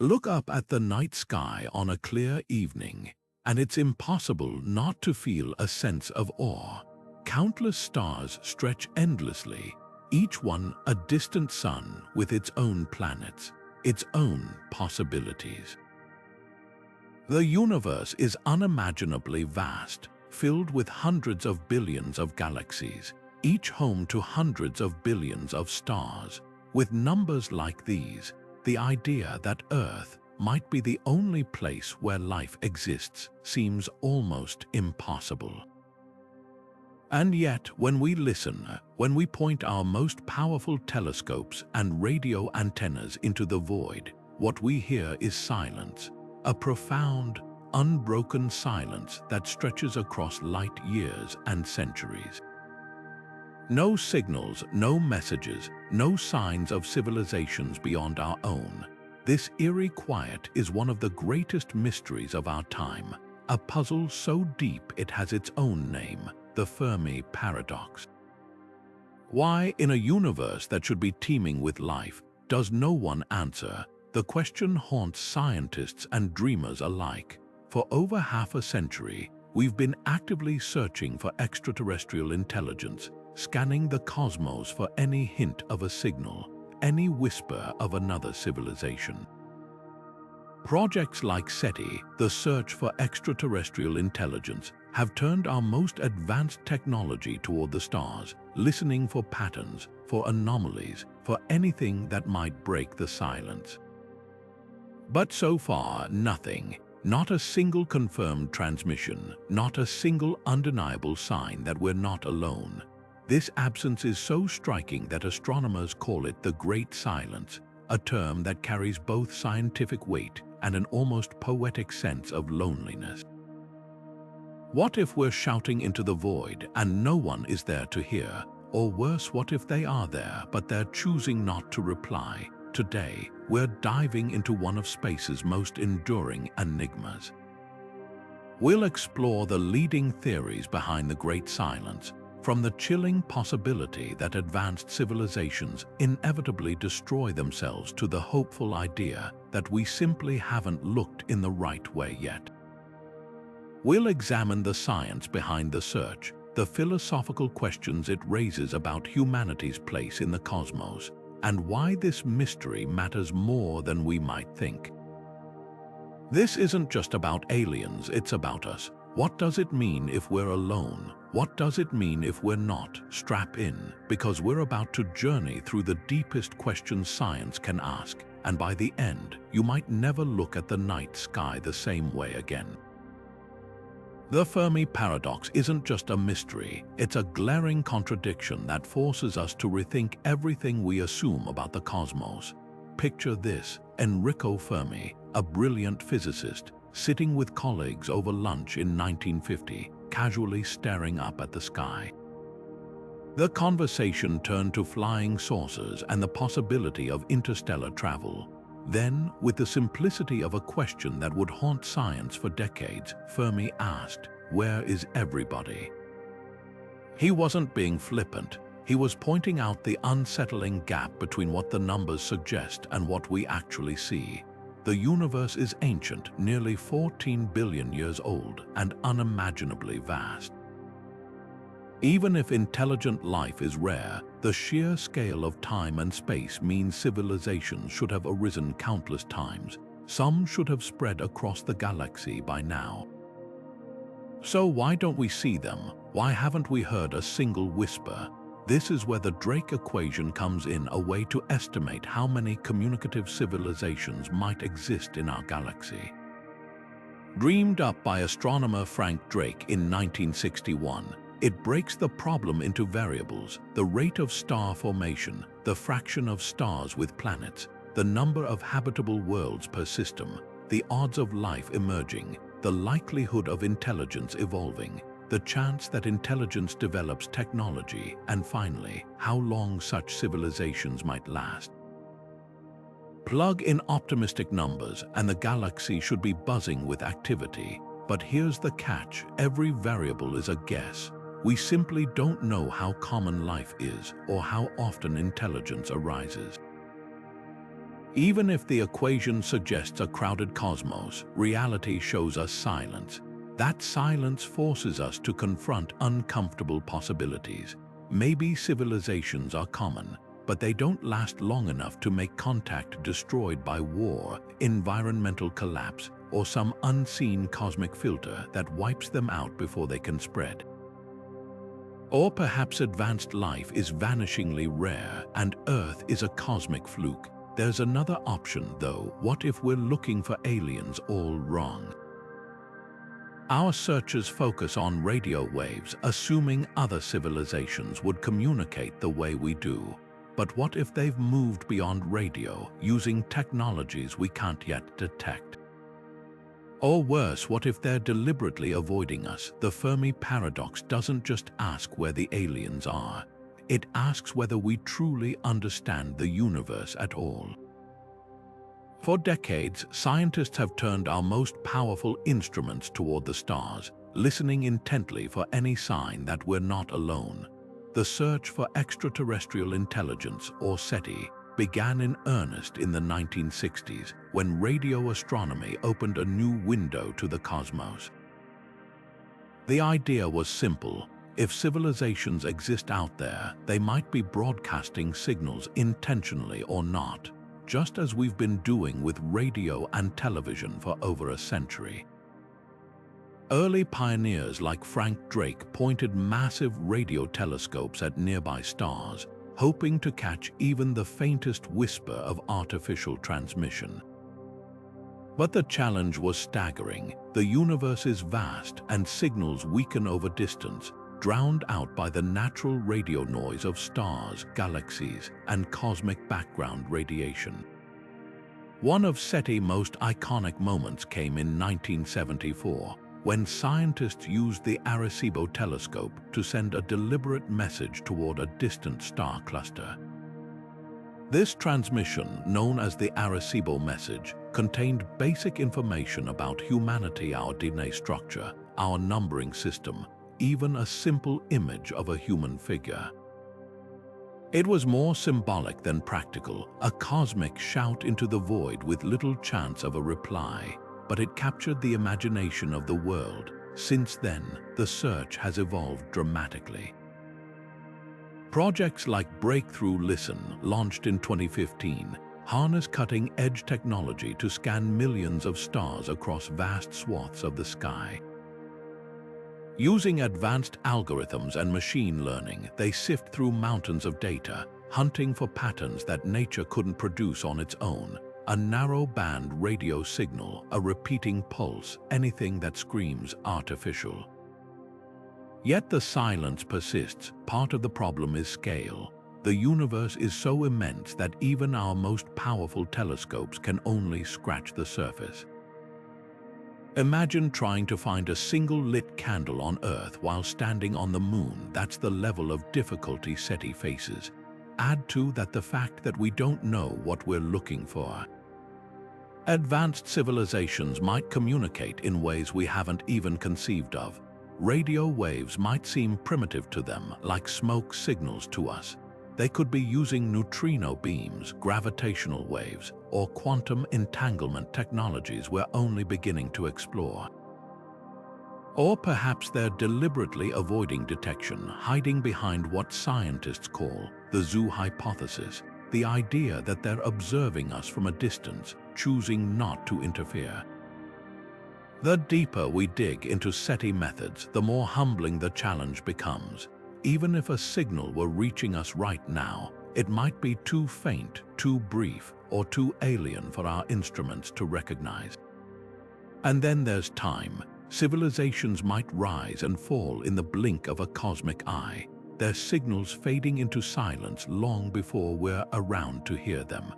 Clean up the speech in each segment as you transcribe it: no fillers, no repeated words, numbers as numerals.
Look up at the night sky on a clear evening, and it's impossible not to feel a sense of awe. Countless stars stretch endlessly, each one a distant sun with its own planets, its own possibilities. The universe is unimaginably vast, filled with hundreds of billions of galaxies, each home to hundreds of billions of stars. With numbers like these, the idea that Earth might be the only place where life exists seems almost impossible. And yet, when we listen, when we point our most powerful telescopes and radio antennas into the void, what we hear is silence, a profound, unbroken silence that stretches across light years and centuries. No signals, no messages, no signs of civilizations beyond our own. This eerie quiet is one of the greatest mysteries of our time, a puzzle so deep it has its own name, the Fermi Paradox. Why, in a universe that should be teeming with life, does no one answer? The question haunts scientists and dreamers alike. For over half a century, we've been actively searching for extraterrestrial intelligence, scanning the cosmos for any hint of a signal, any whisper of another civilization. Projects like SETI, the search for extraterrestrial intelligence, have turned our most advanced technology toward the stars, listening for patterns, for anomalies, for anything that might break the silence. But so far, nothing. Not a single confirmed transmission, not a single undeniable sign that we're not alone. This absence is so striking that astronomers call it the Great Silence, a term that carries both scientific weight and an almost poetic sense of loneliness. What if we're shouting into the void and no one is there to hear? Or worse, what if they are there but they're choosing not to reply? Today, we're diving into one of space's most enduring enigmas. We'll explore the leading theories behind the Great Silence, from the chilling possibility that advanced civilizations inevitably destroy themselves to the hopeful idea that we simply haven't looked in the right way yet. We'll examine the science behind the search, the philosophical questions it raises about humanity's place in the cosmos, and why this mystery matters more than we might think. This isn't just about aliens, it's about us. What does it mean if we're alone? What does it mean if we're not? Strap in, because we're about to journey through the deepest questions science can ask, and by the end, you might never look at the night sky the same way again. The Fermi Paradox isn't just a mystery, it's a glaring contradiction that forces us to rethink everything we assume about the cosmos. Picture this: Enrico Fermi, a brilliant physicist, sitting with colleagues over lunch in 1950, casually staring up at the sky. The conversation turned to flying saucers and the possibility of interstellar travel. Then, with the simplicity of a question that would haunt science for decades, Fermi asked, "Where is everybody?" He wasn't being flippant. He was pointing out the unsettling gap between what the numbers suggest and what we actually see. The universe is ancient, nearly 14 billion years old, and unimaginably vast. Even if intelligent life is rare, the sheer scale of time and space means civilizations should have arisen countless times. Some should have spread across the galaxy by now. So why don't we see them? Why haven't we heard a single whisper? This is where the Drake equation comes in, a way to estimate how many communicative civilizations might exist in our galaxy. Dreamed up by astronomer Frank Drake in 1961, it breaks the problem into variables: the rate of star formation, the fraction of stars with planets, the number of habitable worlds per system, the odds of life emerging, the likelihood of intelligence evolving, the chance that intelligence develops technology, and finally, how long such civilizations might last. Plug in optimistic numbers and the galaxy should be buzzing with activity. But here's the catch: every variable is a guess. We simply don't know how common life is or how often intelligence arises. Even if the equation suggests a crowded cosmos, reality shows us silence. That silence forces us to confront uncomfortable possibilities. Maybe civilizations are common, but they don't last long enough to make contact destroyed by war, environmental collapse, or some unseen cosmic filter that wipes them out before they can spread. Or perhaps advanced life is vanishingly rare and Earth is a cosmic fluke. There's another option though. What if we're looking for aliens all wrong? Our searches focus on radio waves, assuming other civilizations would communicate the way we do. But what if they've moved beyond radio, using technologies we can't yet detect? Or worse, what if they're deliberately avoiding us? The Fermi Paradox doesn't just ask where the aliens are. It asks whether we truly understand the universe at all. For decades, scientists have turned our most powerful instruments toward the stars, listening intently for any sign that we're not alone. The search for extraterrestrial intelligence, or SETI, began in earnest in the 1960s when radio astronomy opened a new window to the cosmos. The idea was simple. If civilizations exist out there, they might be broadcasting signals intentionally or not, just as we've been doing with radio and television for over a century. Early pioneers like Frank Drake pointed massive radio telescopes at nearby stars, hoping to catch even the faintest whisper of artificial transmission. But the challenge was staggering. The universe is vast and signals weaken over distance, drowned out by the natural radio noise of stars, galaxies, and cosmic background radiation. One of SETI's most iconic moments came in 1974, when scientists used the Arecibo telescope to send a deliberate message toward a distant star cluster. This transmission, known as the Arecibo message, contained basic information about humanity, our DNA structure, our numbering system, even a simple image of a human figure. It was more symbolic than practical, a cosmic shout into the void with little chance of a reply. But it captured the imagination of the world. Since then, the search has evolved dramatically. Projects like Breakthrough Listen, launched in 2015, harness cutting-edge technology to scan millions of stars across vast swaths of the sky. Using advanced algorithms and machine learning, they sift through mountains of data, hunting for patterns that nature couldn't produce on its own. A narrow-band radio signal, a repeating pulse, anything that screams artificial. Yet the silence persists. Part of the problem is scale. The universe is so immense that even our most powerful telescopes can only scratch the surface. Imagine trying to find a single lit candle on Earth while standing on the moon. That's the level of difficulty SETI faces. Add to that the fact that we don't know what we're looking for. Advanced civilizations might communicate in ways we haven't even conceived of. Radio waves might seem primitive to them, like smoke signals to us. They could be using neutrino beams, gravitational waves, or quantum entanglement technologies we're only beginning to explore. Or perhaps they're deliberately avoiding detection, hiding behind what scientists call the zoo hypothesis, the idea that they're observing us from a distance, choosing not to interfere. The deeper we dig into SETI methods, the more humbling the challenge becomes. Even if a signal were reaching us right now, it might be too faint, too brief, or too alien for our instruments to recognize. And then there's time. Civilizations might rise and fall in the blink of a cosmic eye, their signals fading into silence long before we're around to hear them.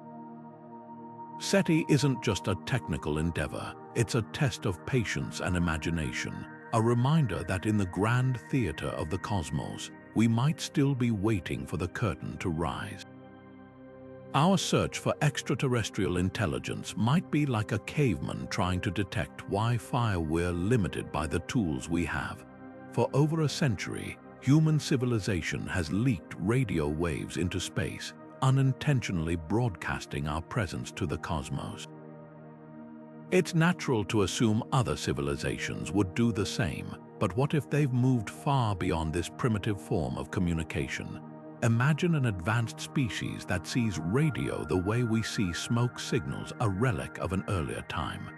SETI isn't just a technical endeavor, it's a test of patience and imagination, a reminder that in the grand theater of the cosmos, we might still be waiting for the curtain to rise. Our search for extraterrestrial intelligence might be like a caveman trying to detect Wi-Fi. We're limited by the tools we have. For over a century, human civilization has leaked radio waves into space, unintentionally broadcasting our presence to the cosmos. It's natural to assume other civilizations would do the same, but what if they've moved far beyond this primitive form of communication? Imagine an advanced species that sees radio the way we see smoke signals, a relic of an earlier time.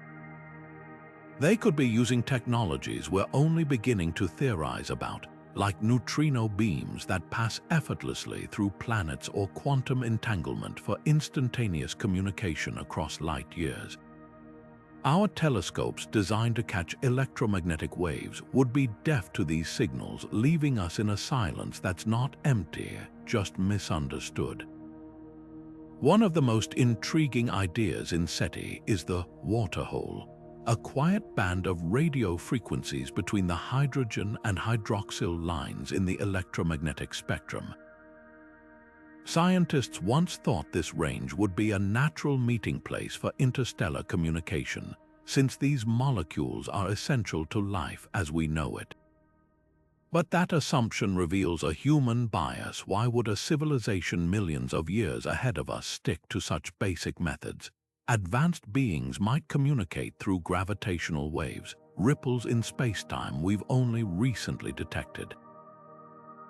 They could be using technologies we're only beginning to theorize about, like neutrino beams that pass effortlessly through planets or quantum entanglement for instantaneous communication across light years. Our telescopes designed to catch electromagnetic waves would be deaf to these signals, leaving us in a silence that's not empty, just misunderstood. One of the most intriguing ideas in SETI is the waterhole, a quiet band of radio frequencies between the hydrogen and hydroxyl lines in the electromagnetic spectrum. Scientists once thought this range would be a natural meeting place for interstellar communication, since these molecules are essential to life as we know it. But that assumption reveals a human bias. Why would a civilization millions of years ahead of us stick to such basic methods? Advanced beings might communicate through gravitational waves, ripples in space-time we've only recently detected.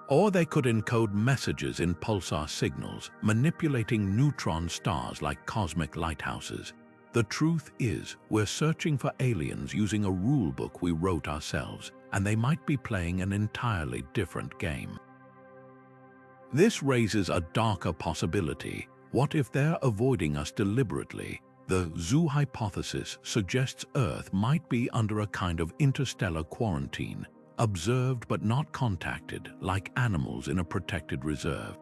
Or they could encode messages in pulsar signals, manipulating neutron stars like cosmic lighthouses. The truth is, we're searching for aliens using a rulebook we wrote ourselves, and they might be playing an entirely different game. This raises a darker possibility. What if they're avoiding us deliberately? The zoo hypothesis suggests Earth might be under a kind of interstellar quarantine, observed but not contacted, like animals in a protected reserve.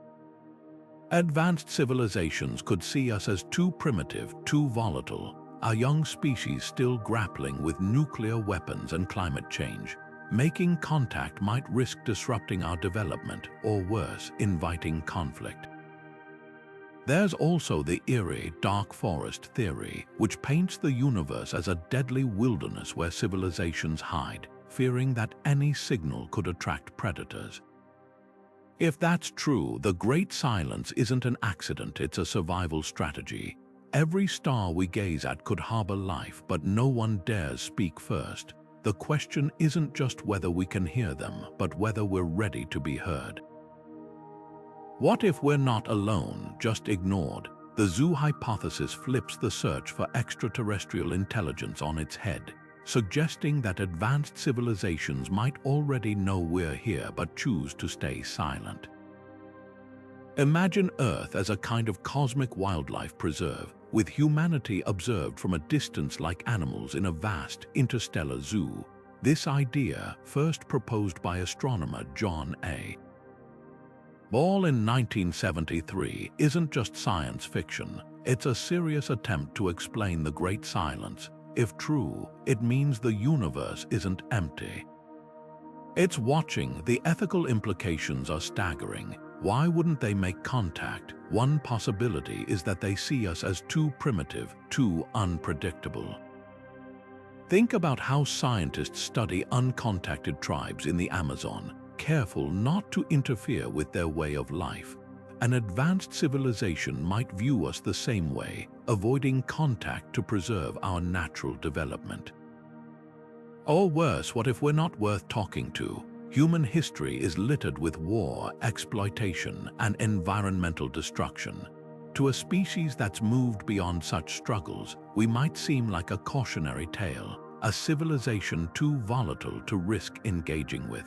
Advanced civilizations could see us as too primitive, too volatile, our young species still grappling with nuclear weapons and climate change. Making contact might risk disrupting our development, or worse, inviting conflict. There's also the eerie dark forest theory, which paints the universe as a deadly wilderness where civilizations hide, fearing that any signal could attract predators. If that's true, the Great Silence isn't an accident, it's a survival strategy. Every star we gaze at could harbor life, but no one dares speak first. The question isn't just whether we can hear them, but whether we're ready to be heard. What if we're not alone, just ignored? The zoo hypothesis flips the search for extraterrestrial intelligence on its head, suggesting that advanced civilizations might already know we're here but choose to stay silent. Imagine Earth as a kind of cosmic wildlife preserve, with humanity observed from a distance like animals in a vast interstellar zoo. This idea, first proposed by astronomer John A. Ball in 1973, isn't just science fiction, it's a serious attempt to explain the Great Silence. If true, it means the universe isn't empty. It's watching. The ethical implications are staggering. Why wouldn't they make contact? One possibility is that they see us as too primitive, too unpredictable. Think about how scientists study uncontacted tribes in the Amazon, careful not to interfere with their way of life. An advanced civilization might view us the same way, avoiding contact to preserve our natural development. Or worse, what if we're not worth talking to? Human history is littered with war, exploitation, and environmental destruction. To a species that's moved beyond such struggles, we might seem like a cautionary tale, a civilization too volatile to risk engaging with.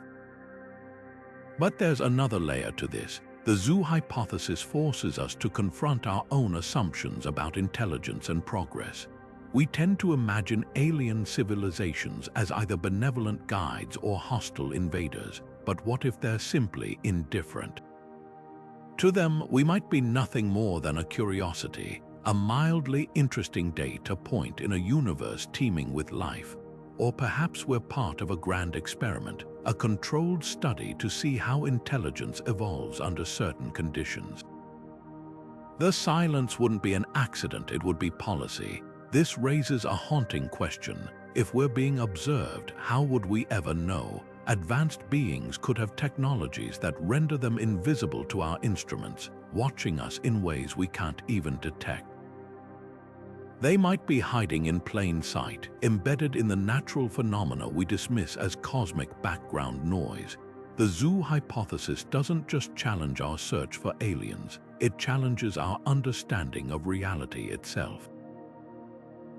But there's another layer to this. The zoo hypothesis forces us to confront our own assumptions about intelligence and progress. We tend to imagine alien civilizations as either benevolent guides or hostile invaders, but what if they're simply indifferent? To them, we might be nothing more than a curiosity, a mildly interesting data point in a universe teeming with life. Or perhaps we're part of a grand experiment, a controlled study to see how intelligence evolves under certain conditions. The silence wouldn't be an accident, it would be policy. This raises a haunting question. If we're being observed, how would we ever know? advanced beings could have technologies that render them invisible to our instruments, watching us in ways we can't even detect. They might be hiding in plain sight, embedded in the natural phenomena we dismiss as cosmic background noise. The zoo hypothesis doesn't just challenge our search for aliens, it challenges our understanding of reality itself.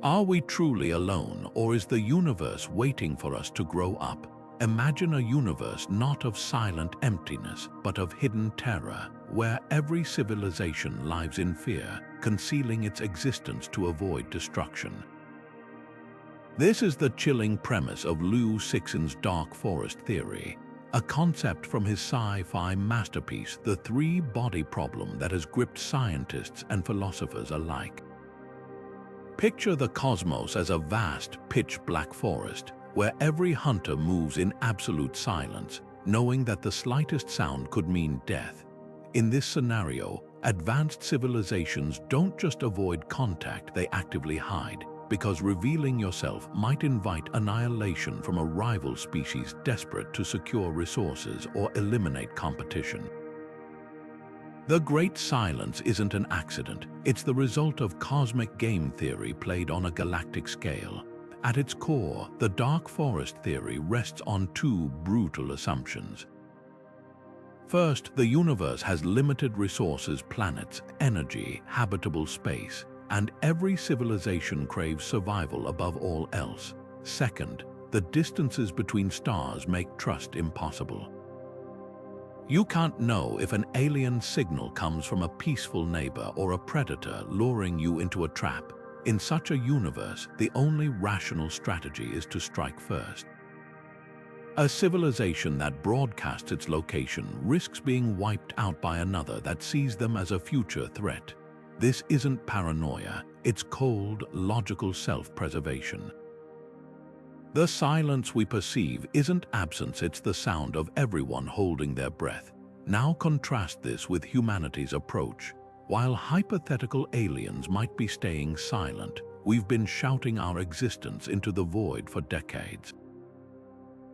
Are we truly alone, or is the universe waiting for us to grow up? Imagine a universe not of silent emptiness, but of hidden terror, where every civilization lives in fear, concealing its existence to avoid destruction. This is the chilling premise of Liu Cixin's dark forest theory, a concept from his sci-fi masterpiece, The Three-Body Problem, that has gripped scientists and philosophers alike. Picture the cosmos as a vast, pitch-black forest, where every hunter moves in absolute silence, knowing that the slightest sound could mean death. In this scenario, advanced civilizations don't just avoid contact, they actively hide, because revealing yourself might invite annihilation from a rival species desperate to secure resources or eliminate competition. The Great Silence isn't an accident, it's the result of cosmic game theory played on a galactic scale. At its core, the dark forest theory rests on two brutal assumptions. First, the universe has limited resources, planets, energy, habitable space, and every civilization craves survival above all else. Second, the distances between stars make trust impossible. You can't know if an alien signal comes from a peaceful neighbor or a predator luring you into a trap. In such a universe, the only rational strategy is to strike first. A civilization that broadcasts its location risks being wiped out by another that sees them as a future threat. This isn't paranoia, it's cold, logical self-preservation. The silence we perceive isn't absence, it's the sound of everyone holding their breath. Now contrast this with humanity's approach. While hypothetical aliens might be staying silent, we've been shouting our existence into the void for decades.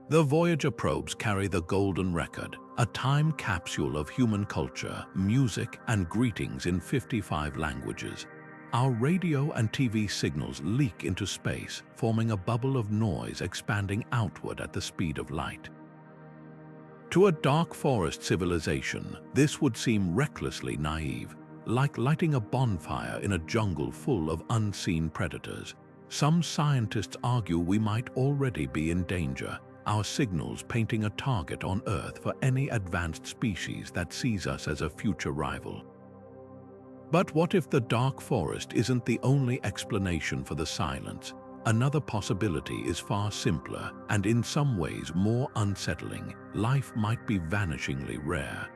The Voyager probes carry the golden record, a time capsule of human culture, music, and greetings in 55 languages. Our radio and TV signals leak into space, forming a bubble of noise expanding outward at the speed of light. To a dark forest civilization, this would seem recklessly naive, like lighting a bonfire in a jungle full of unseen predators. Some scientists argue we might already be in danger, our signals painting a target on Earth for any advanced species that sees us as a future rival. But what if the dark forest isn't the only explanation for the silence? Another possibility is far simpler and in some ways more unsettling. Life might be vanishingly rare.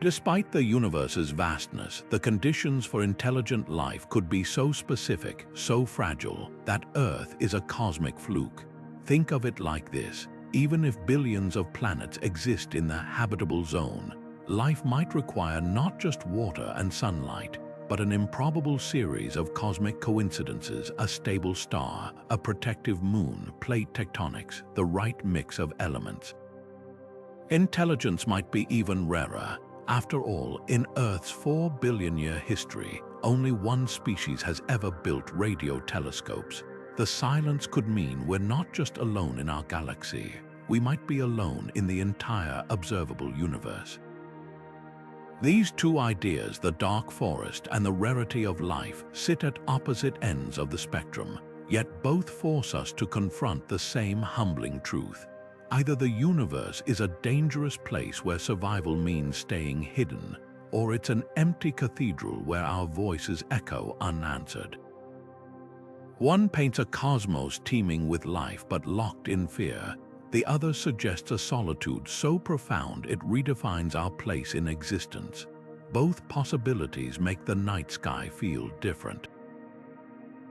Despite the universe's vastness, the conditions for intelligent life could be so specific, so fragile, that Earth is a cosmic fluke. Think of it like this: even if billions of planets exist in the habitable zone, life might require not just water and sunlight, but an improbable series of cosmic coincidences, a stable star, a protective moon, plate tectonics, the right mix of elements. Intelligence might be even rarer. After all, in Earth's 4 billion-year history, only one species has ever built radio telescopes. The silence could mean we're not just alone in our galaxy, we might be alone in the entire observable universe. These two ideas, the dark forest and the rarity of life, sit at opposite ends of the spectrum, yet both force us to confront the same humbling truth. Either the universe is a dangerous place where survival means staying hidden, or it's an empty cathedral where our voices echo unanswered. One paints a cosmos teeming with life but locked in fear. The other suggests a solitude so profound it redefines our place in existence. Both possibilities make the night sky feel different.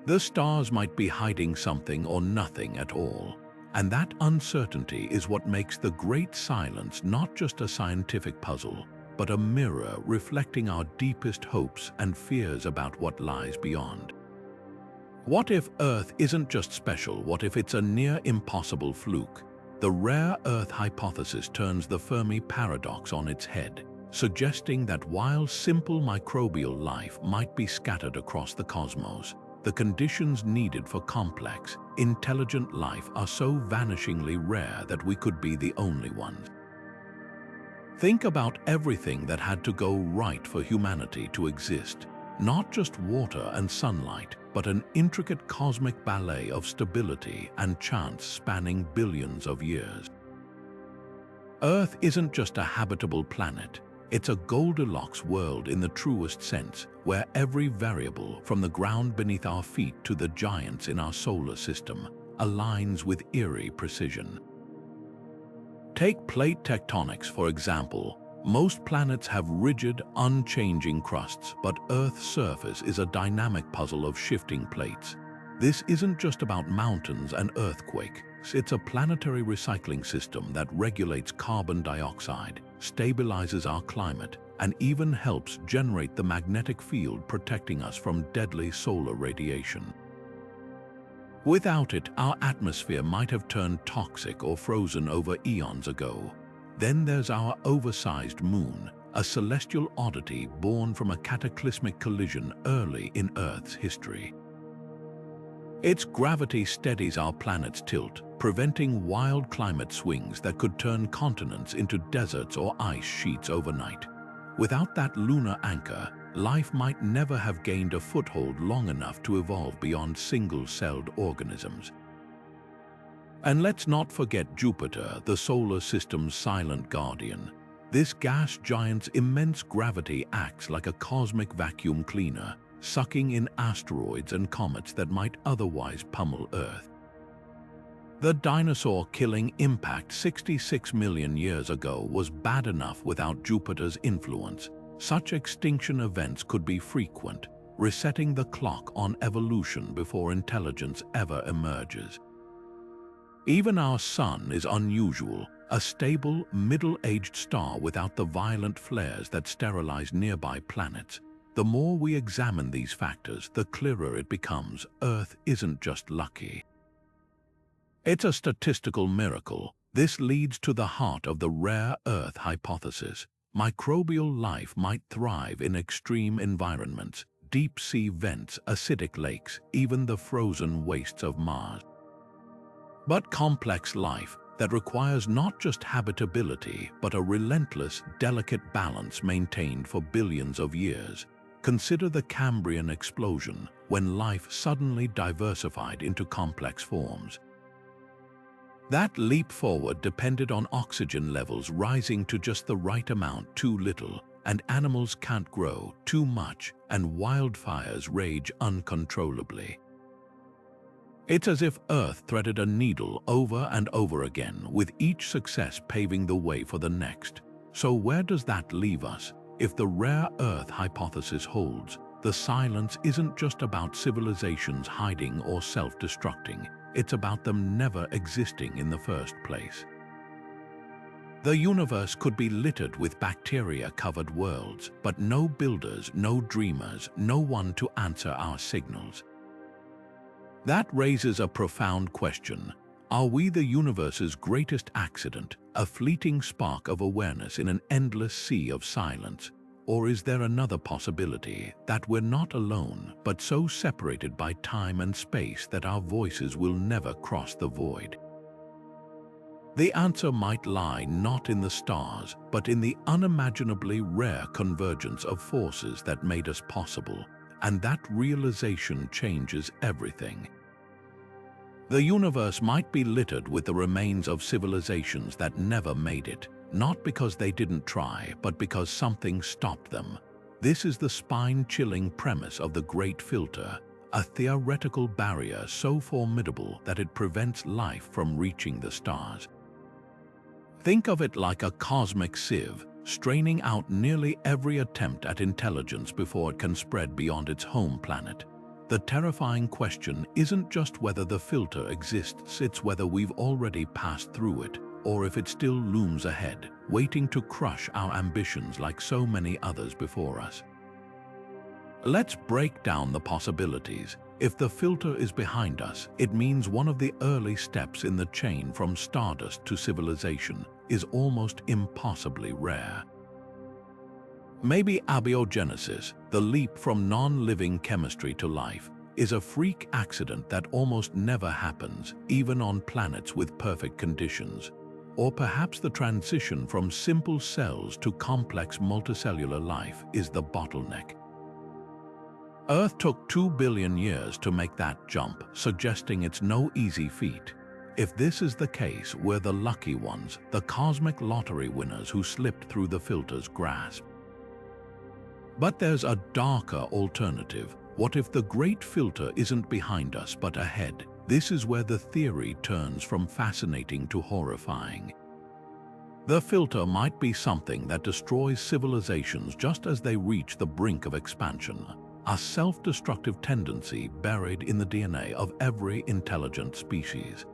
The stars might be hiding something or nothing at all, and that uncertainty is what makes the Great Silence not just a scientific puzzle, but a mirror reflecting our deepest hopes and fears about what lies beyond. What if Earth isn't just special? What if it's a near impossible fluke? The rare Earth hypothesis turns the Fermi Paradox on its head, suggesting that while simple microbial life might be scattered across the cosmos, the conditions needed for complex, intelligent life are so vanishingly rare that we could be the only ones. Think about everything that had to go right for humanity to exist. Not just water and sunlight, but an intricate cosmic ballet of stability and chance spanning billions of years. Earth isn't just a habitable planet. It's a Goldilocks world in the truest sense, where every variable, from the ground beneath our feet to the giants in our solar system, aligns with eerie precision. Take plate tectonics, for example. Most planets have rigid, unchanging crusts, but Earth's surface is a dynamic puzzle of shifting plates. This isn't just about mountains and earthquakes. It's a planetary recycling system that regulates carbon dioxide, stabilizes our climate, and even helps generate the magnetic field protecting us from deadly solar radiation. Without it, our atmosphere might have turned toxic or frozen over eons ago. Then there's our oversized moon, a celestial oddity born from a cataclysmic collision early in Earth's history. Its gravity steadies our planet's tilt, preventing wild climate swings that could turn continents into deserts or ice sheets overnight. Without that lunar anchor, life might never have gained a foothold long enough to evolve beyond single-celled organisms. And let's not forget Jupiter, the solar system's silent guardian. This gas giant's immense gravity acts like a cosmic vacuum cleaner, sucking in asteroids and comets that might otherwise pummel Earth. The dinosaur-killing impact 66 million years ago was bad enough without Jupiter's influence. Such extinction events could be frequent, resetting the clock on evolution before intelligence ever emerges. Even our Sun is unusual, a stable, middle-aged star without the violent flares that sterilize nearby planets. The more we examine these factors, the clearer it becomes. Earth isn't just lucky. It's a statistical miracle. This leads to the heart of the rare Earth hypothesis. Microbial life might thrive in extreme environments, deep-sea vents, acidic lakes, even the frozen wastes of Mars. But complex life that requires not just habitability, but a relentless, delicate balance maintained for billions of years. Consider the Cambrian explosion, when life suddenly diversified into complex forms. That leap forward depended on oxygen levels rising to just the right amount, too little, and animals can't grow, too much, and wildfires rage uncontrollably. It's as if Earth threaded a needle over and over again, with each success paving the way for the next. So where does that leave us? If the rare Earth hypothesis holds, the silence isn't just about civilizations hiding or self-destructing. It's about them never existing in the first place. The universe could be littered with bacteria-covered worlds, but no builders, no dreamers, no one to answer our signals. That raises a profound question. Are we the universe's greatest accident, a fleeting spark of awareness in an endless sea of silence? Or is there another possibility, that we're not alone, but so separated by time and space that our voices will never cross the void? The answer might lie not in the stars, but in the unimaginably rare convergence of forces that made us possible, and that realization changes everything. The universe might be littered with the remains of civilizations that never made it, not because they didn't try, but because something stopped them. This is the spine-chilling premise of the Great Filter, a theoretical barrier so formidable that it prevents life from reaching the stars. Think of it like a cosmic sieve, straining out nearly every attempt at intelligence before it can spread beyond its home planet. The terrifying question isn't just whether the filter exists, it's whether we've already passed through it, or if it still looms ahead, waiting to crush our ambitions like so many others before us. Let's break down the possibilities. If the filter is behind us, it means one of the early steps in the chain from stardust to civilization is almost impossibly rare. Maybe abiogenesis, the leap from non-living chemistry to life, is a freak accident that almost never happens, even on planets with perfect conditions. Or perhaps the transition from simple cells to complex multicellular life is the bottleneck. Earth took 2 billion years to make that jump, suggesting it's no easy feat. If this is the case, we're the lucky ones, the cosmic lottery winners who slipped through the filter's grasp. But there's a darker alternative. What if the great filter isn't behind us but ahead? This is where the theory turns from fascinating to horrifying. The filter might be something that destroys civilizations just as they reach the brink of expansion, a self-destructive tendency buried in the DNA of every intelligent species.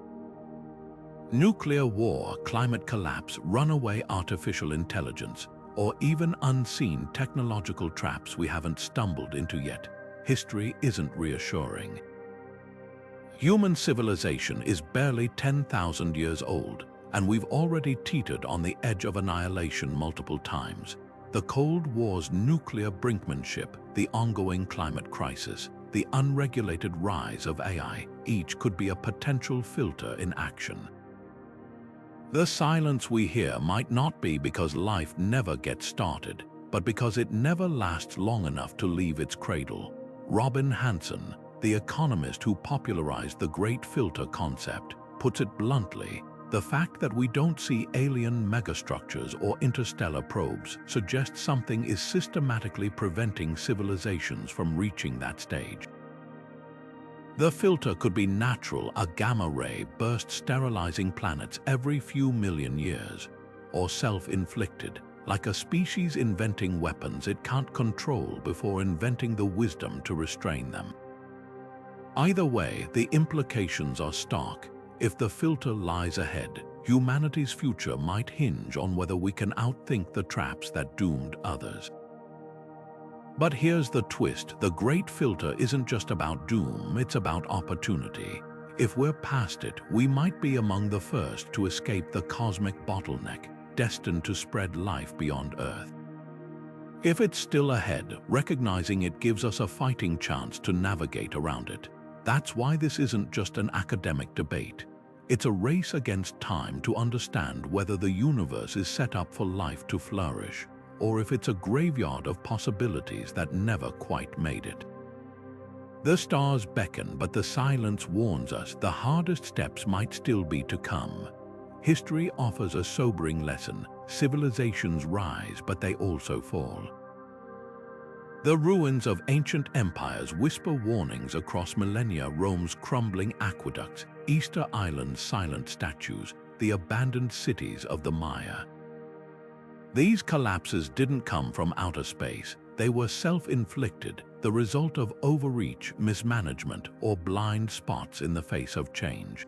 Nuclear war, climate collapse, runaway artificial intelligence, or even unseen technological traps we haven't stumbled into yet. History isn't reassuring. Human civilization is barely 10,000 years old, and we've already teetered on the edge of annihilation multiple times. The Cold War's nuclear brinkmanship, the ongoing climate crisis, the unregulated rise of AI, each could be a potential filter in action. The silence we hear might not be because life never gets started, but because it never lasts long enough to leave its cradle. Robin Hanson, the economist who popularized the Great Filter concept, puts it bluntly: the fact that we don't see alien megastructures or interstellar probes suggests something is systematically preventing civilizations from reaching that stage. The filter could be natural, a gamma-ray burst sterilizing planets every few million years, or self-inflicted, like a species inventing weapons it can't control before inventing the wisdom to restrain them. Either way, the implications are stark. If the filter lies ahead, humanity's future might hinge on whether we can outthink the traps that doomed others. But here's the twist: the Great Filter isn't just about doom, it's about opportunity. If we're past it, we might be among the first to escape the cosmic bottleneck, destined to spread life beyond Earth. If it's still ahead, recognizing it gives us a fighting chance to navigate around it. That's why this isn't just an academic debate. It's a race against time to understand whether the universe is set up for life to flourish, or if it's a graveyard of possibilities that never quite made it. The stars beckon, but the silence warns us the hardest steps might still be to come. History offers a sobering lesson: civilizations rise, but they also fall. The ruins of ancient empires whisper warnings across millennia: Rome's crumbling aqueducts, Easter Island's silent statues, the abandoned cities of the Maya. These collapses didn't come from outer space. They were self-inflicted, the result of overreach, mismanagement, or blind spots in the face of change.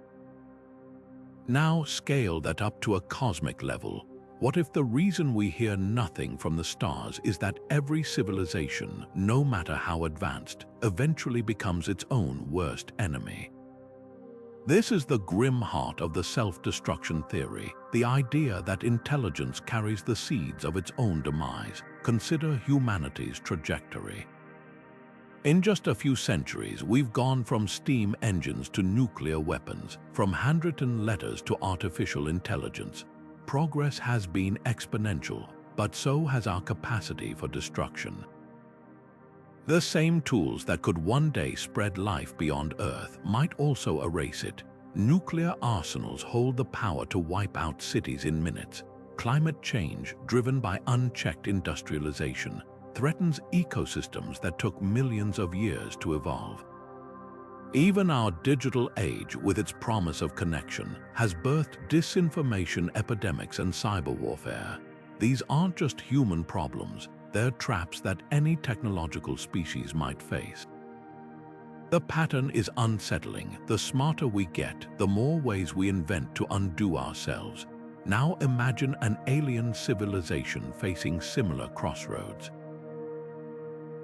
Now scale that up to a cosmic level. What if the reason we hear nothing from the stars is that every civilization, no matter how advanced, eventually becomes its own worst enemy? This is the grim heart of the self-destruction theory, the idea that intelligence carries the seeds of its own demise. Consider humanity's trajectory. In just a few centuries, we've gone from steam engines to nuclear weapons, from handwritten letters to artificial intelligence. Progress has been exponential, but so has our capacity for destruction. The same tools that could one day spread life beyond Earth might also erase it. Nuclear arsenals hold the power to wipe out cities in minutes. Climate change, driven by unchecked industrialization, threatens ecosystems that took millions of years to evolve. Even our digital age, with its promise of connection, has birthed disinformation epidemics and cyber warfare. These aren't just human problems, they're traps that any technological species might face. The pattern is unsettling. The smarter we get, the more ways we invent to undo ourselves. Now imagine an alien civilization facing similar crossroads.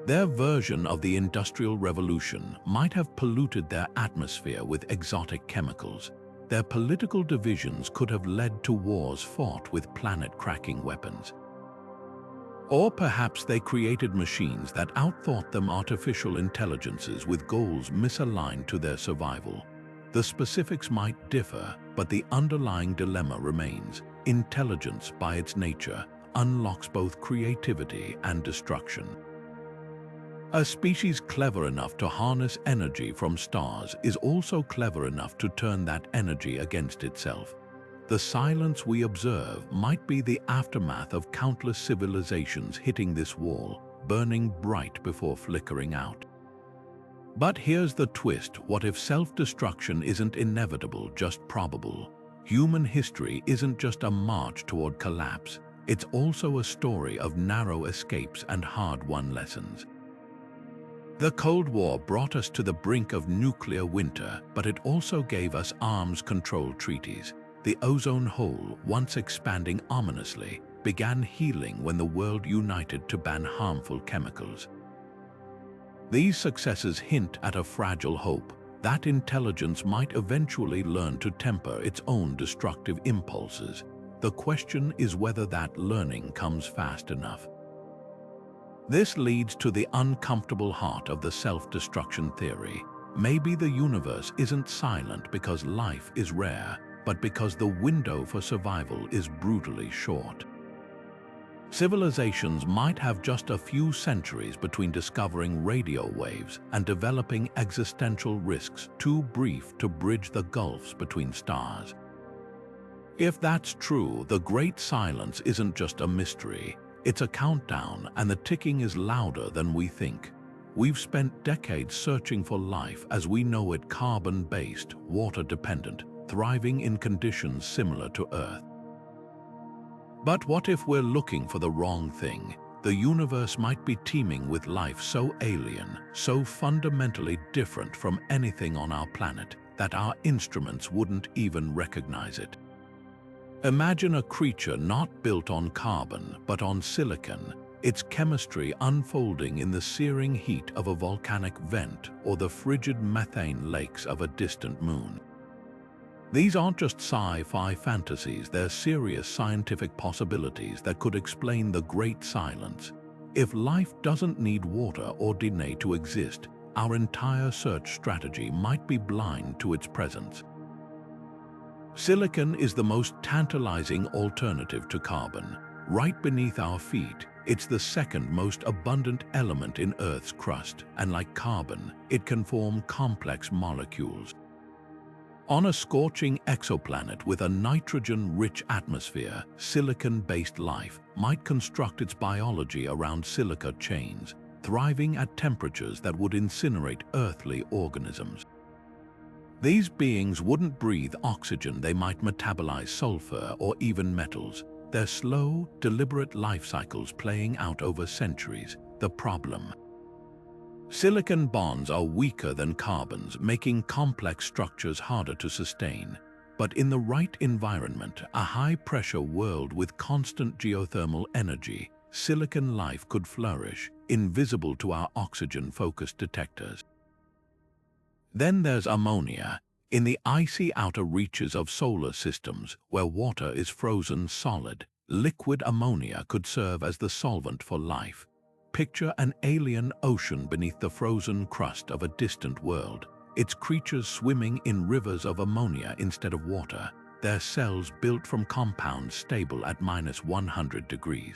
Their version of the Industrial Revolution might have polluted their atmosphere with exotic chemicals. Their political divisions could have led to wars fought with planet-cracking weapons. Or perhaps they created machines that outthought them, artificial intelligences with goals misaligned to their survival. The specifics might differ, but the underlying dilemma remains. Intelligence, by its nature, unlocks both creativity and destruction. A species clever enough to harness energy from stars is also clever enough to turn that energy against itself. The silence we observe might be the aftermath of countless civilizations hitting this wall, burning bright before flickering out. But here's the twist: what if self-destruction isn't inevitable, just probable? Human history isn't just a march toward collapse, it's also a story of narrow escapes and hard-won lessons. The Cold War brought us to the brink of nuclear winter, but it also gave us arms control treaties. The ozone hole, once expanding ominously, began healing when the world united to ban harmful chemicals. These successes hint at a fragile hope that intelligence might eventually learn to temper its own destructive impulses. The question is whether that learning comes fast enough. This leads to the uncomfortable heart of the self-destruction theory. Maybe the universe isn't silent because life is rare, but because the window for survival is brutally short. Civilizations might have just a few centuries between discovering radio waves and developing existential risks too brief to bridge the gulfs between stars. If that's true, the Great Silence isn't just a mystery. It's a countdown, and the ticking is louder than we think. We've spent decades searching for life as we know it: carbon-based, water-dependent, thriving in conditions similar to Earth. But what if we're looking for the wrong thing? The universe might be teeming with life so alien, so fundamentally different from anything on our planet, that our instruments wouldn't even recognize it. Imagine a creature not built on carbon, but on silicon, its chemistry unfolding in the searing heat of a volcanic vent or the frigid methane lakes of a distant moon. These aren't just sci-fi fantasies, they're serious scientific possibilities that could explain the Great Silence. If life doesn't need water or DNA to exist, our entire search strategy might be blind to its presence. Silicon is the most tantalizing alternative to carbon. Right beneath our feet, it's the second most abundant element in Earth's crust, and like carbon, it can form complex molecules. On a scorching exoplanet with a nitrogen-rich atmosphere, silicon-based life might construct its biology around silica chains, thriving at temperatures that would incinerate earthly organisms. These beings wouldn't breathe oxygen, they might metabolize sulfur or even metals. Their slow, deliberate life cycles playing out over centuries. The problem: silicon bonds are weaker than carbon's, making complex structures harder to sustain. But in the right environment, a high-pressure world with constant geothermal energy, silicon life could flourish, invisible to our oxygen-focused detectors. Then there's ammonia. In the icy outer reaches of solar systems, where water is frozen solid, liquid ammonia could serve as the solvent for life. Picture an alien ocean beneath the frozen crust of a distant world. Its creatures swimming in rivers of ammonia instead of water, their cells built from compounds stable at -100 degrees.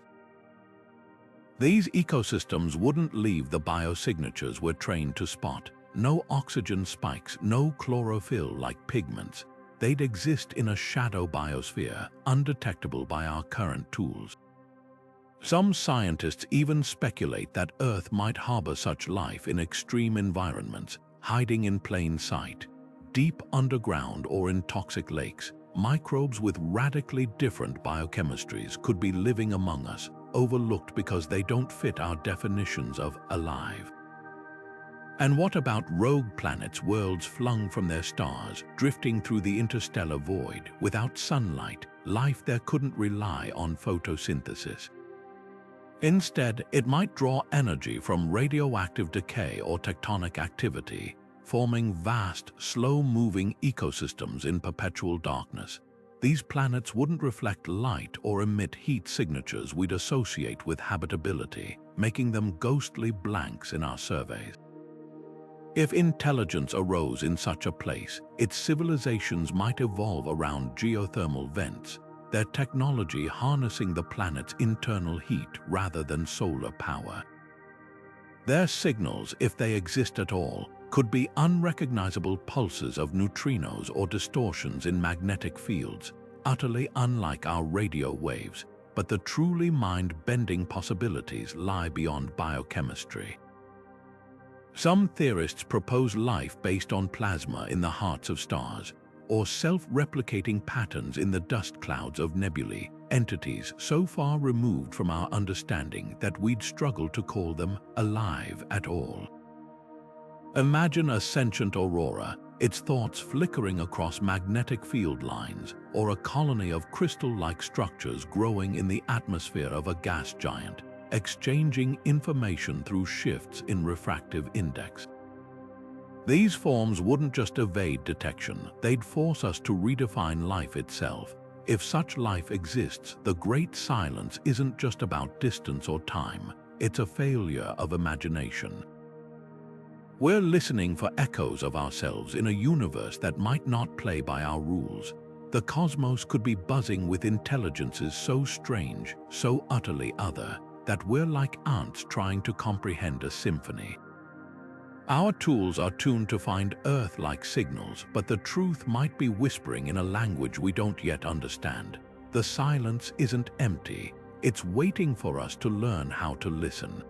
These ecosystems wouldn't leave the biosignatures we're trained to spot. No oxygen spikes, no chlorophyll like pigments. They'd exist in a shadow biosphere, undetectable by our current tools. Some scientists even speculate that Earth might harbor such life in extreme environments, hiding in plain sight. Deep underground or in toxic lakes, microbes with radically different biochemistries could be living among us, overlooked because they don't fit our definitions of alive. And what about rogue planets, worlds flung from their stars, drifting through the interstellar void? Without sunlight, life there couldn't rely on photosynthesis. Instead, it might draw energy from radioactive decay or tectonic activity, forming vast, slow-moving ecosystems in perpetual darkness. These planets wouldn't reflect light or emit heat signatures we'd associate with habitability, making them ghostly blanks in our surveys. If intelligence arose in such a place, its civilizations might evolve around geothermal vents, their technology harnessing the planet's internal heat rather than solar power. Their signals, if they exist at all, could be unrecognizable pulses of neutrinos or distortions in magnetic fields, utterly unlike our radio waves, but the truly mind-bending possibilities lie beyond biochemistry. Some theorists propose life based on plasma in the hearts of stars, or self-replicating patterns in the dust clouds of nebulae, entities so far removed from our understanding that we'd struggle to call them alive at all. Imagine a sentient aurora, its thoughts flickering across magnetic field lines, or a colony of crystal-like structures growing in the atmosphere of a gas giant, exchanging information through shifts in refractive index. These forms wouldn't just evade detection, they'd force us to redefine life itself. If such life exists, the great silence isn't just about distance or time, it's a failure of imagination. We're listening for echoes of ourselves in a universe that might not play by our rules. The cosmos could be buzzing with intelligences so strange, so utterly other, that we're like ants trying to comprehend a symphony. Our tools are tuned to find Earth-like signals, but the truth might be whispering in a language we don't yet understand. The silence isn't empty, it's waiting for us to learn how to listen.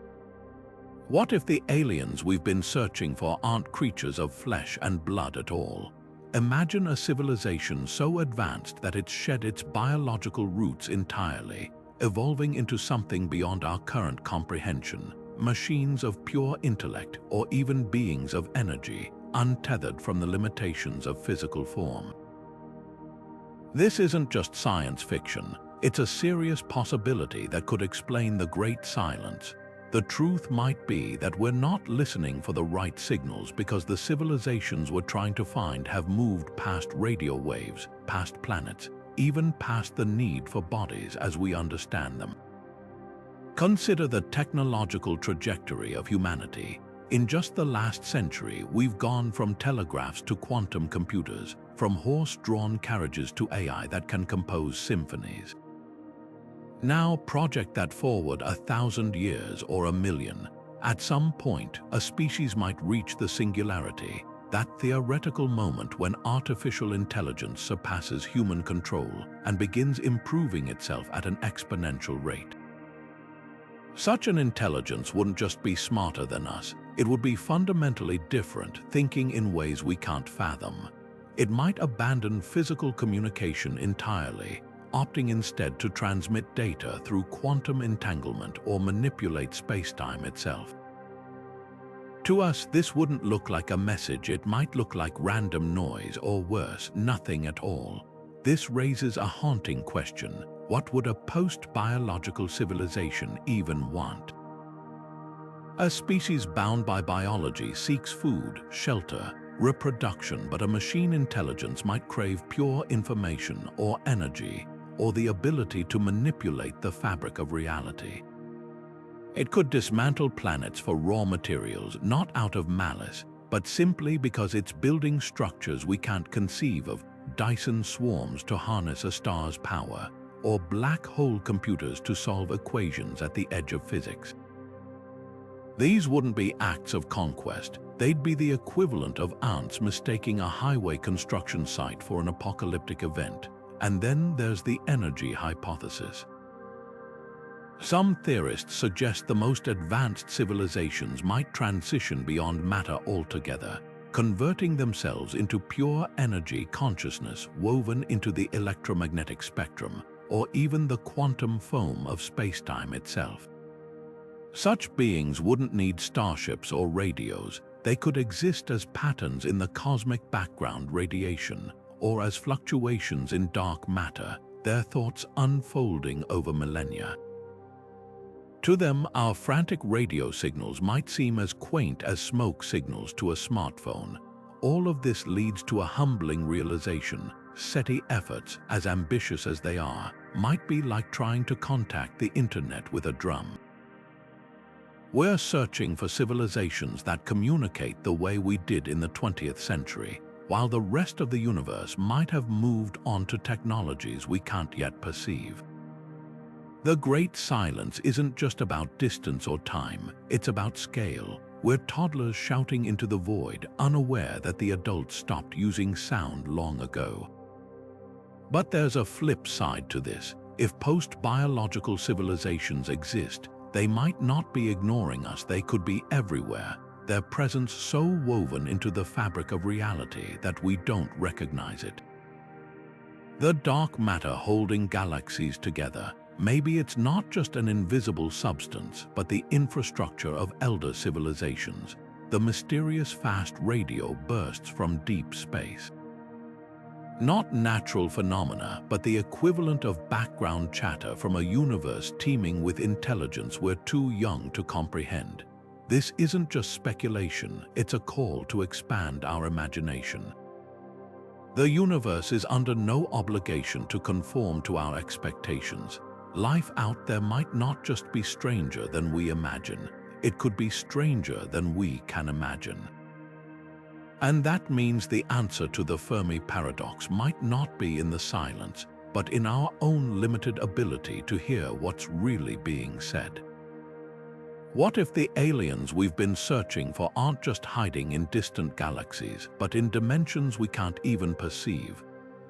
What if the aliens we've been searching for aren't creatures of flesh and blood at all? Imagine a civilization so advanced that it's shed its biological roots entirely, evolving into something beyond our current comprehension. Machines of pure intellect, or even beings of energy, untethered from the limitations of physical form. This isn't just science fiction, it's a serious possibility that could explain the great silence. The truth might be that we're not listening for the right signals because the civilizations we're trying to find have moved past radio waves, past planets, even past the need for bodies as we understand them. Consider the technological trajectory of humanity. In just the last century, we've gone from telegraphs to quantum computers, from horse-drawn carriages to AI that can compose symphonies. Now project that forward 1,000 years or 1,000,000. At some point, a species might reach the singularity, that theoretical moment when artificial intelligence surpasses human control and begins improving itself at an exponential rate. Such an intelligence wouldn't just be smarter than us, it would be fundamentally different, thinking in ways we can't fathom. It might abandon physical communication entirely, opting instead to transmit data through quantum entanglement or manipulate spacetime itself. To us, this wouldn't look like a message, it might look like random noise or worse, nothing at all. This raises a haunting question. What would a post-biological civilization even want? A species bound by biology seeks food, shelter, reproduction, but a machine intelligence might crave pure information or energy, or the ability to manipulate the fabric of reality. It could dismantle planets for raw materials, not out of malice, but simply because it's building structures we can't conceive of, Dyson swarms to harness a star's power, or black hole computers to solve equations at the edge of physics. These wouldn't be acts of conquest, they'd be the equivalent of ants mistaking a highway construction site for an apocalyptic event. And then there's the energy hypothesis. Some theorists suggest the most advanced civilizations might transition beyond matter altogether, converting themselves into pure energy consciousness woven into the electromagnetic spectrum, or even the quantum foam of spacetime itself. Such beings wouldn't need starships or radios, they could exist as patterns in the cosmic background radiation, or as fluctuations in dark matter, their thoughts unfolding over millennia. To them, our frantic radio signals might seem as quaint as smoke signals to a smartphone. All of this leads to a humbling realization. SETI efforts, as ambitious as they are, might be like trying to contact the internet with a drum. We're searching for civilizations that communicate the way we did in the 20th century, while the rest of the universe might have moved on to technologies we can't yet perceive. The Great Silence isn't just about distance or time, it's about scale. We're toddlers shouting into the void, unaware that the adults stopped using sound long ago. But there's a flip side to this. If post-biological civilizations exist, they might not be ignoring us, they could be everywhere, their presence so woven into the fabric of reality that we don't recognize it. The dark matter holding galaxies together, maybe it's not just an invisible substance, but the infrastructure of elder civilizations. The mysterious fast radio bursts from deep space. Not natural phenomena, but the equivalent of background chatter from a universe teeming with intelligence we're too young to comprehend. This isn't just speculation, it's a call to expand our imagination. The universe is under no obligation to conform to our expectations. Life out there might not just be stranger than we imagine, it could be stranger than we can imagine. And that means the answer to the Fermi Paradox might not be in the silence, but in our own limited ability to hear what's really being said. What if the aliens we've been searching for aren't just hiding in distant galaxies, but in dimensions we can't even perceive?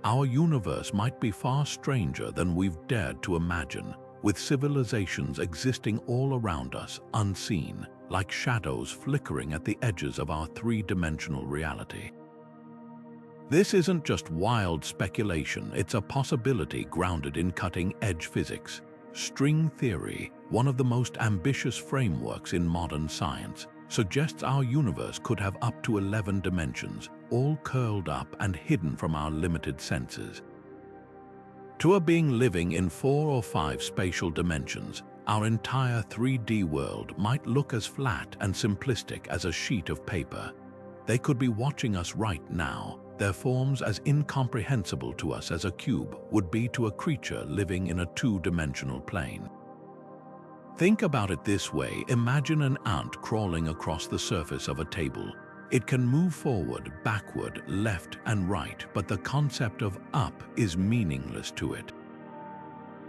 Our universe might be far stranger than we've dared to imagine, with civilizations existing all around us, unseen, like shadows flickering at the edges of our three-dimensional reality. This isn't just wild speculation, it's a possibility grounded in cutting-edge physics. String theory, one of the most ambitious frameworks in modern science, suggests our universe could have up to 11 dimensions, all curled up and hidden from our limited senses. To a being living in 4 or 5 spatial dimensions, our entire 3D world might look as flat and simplistic as a sheet of paper. They could be watching us right now, their forms as incomprehensible to us as a cube would be to a creature living in a 2-dimensional plane. Think about it this way, imagine an ant crawling across the surface of a table. It can move forward, backward, left and right, but the concept of up is meaningless to it.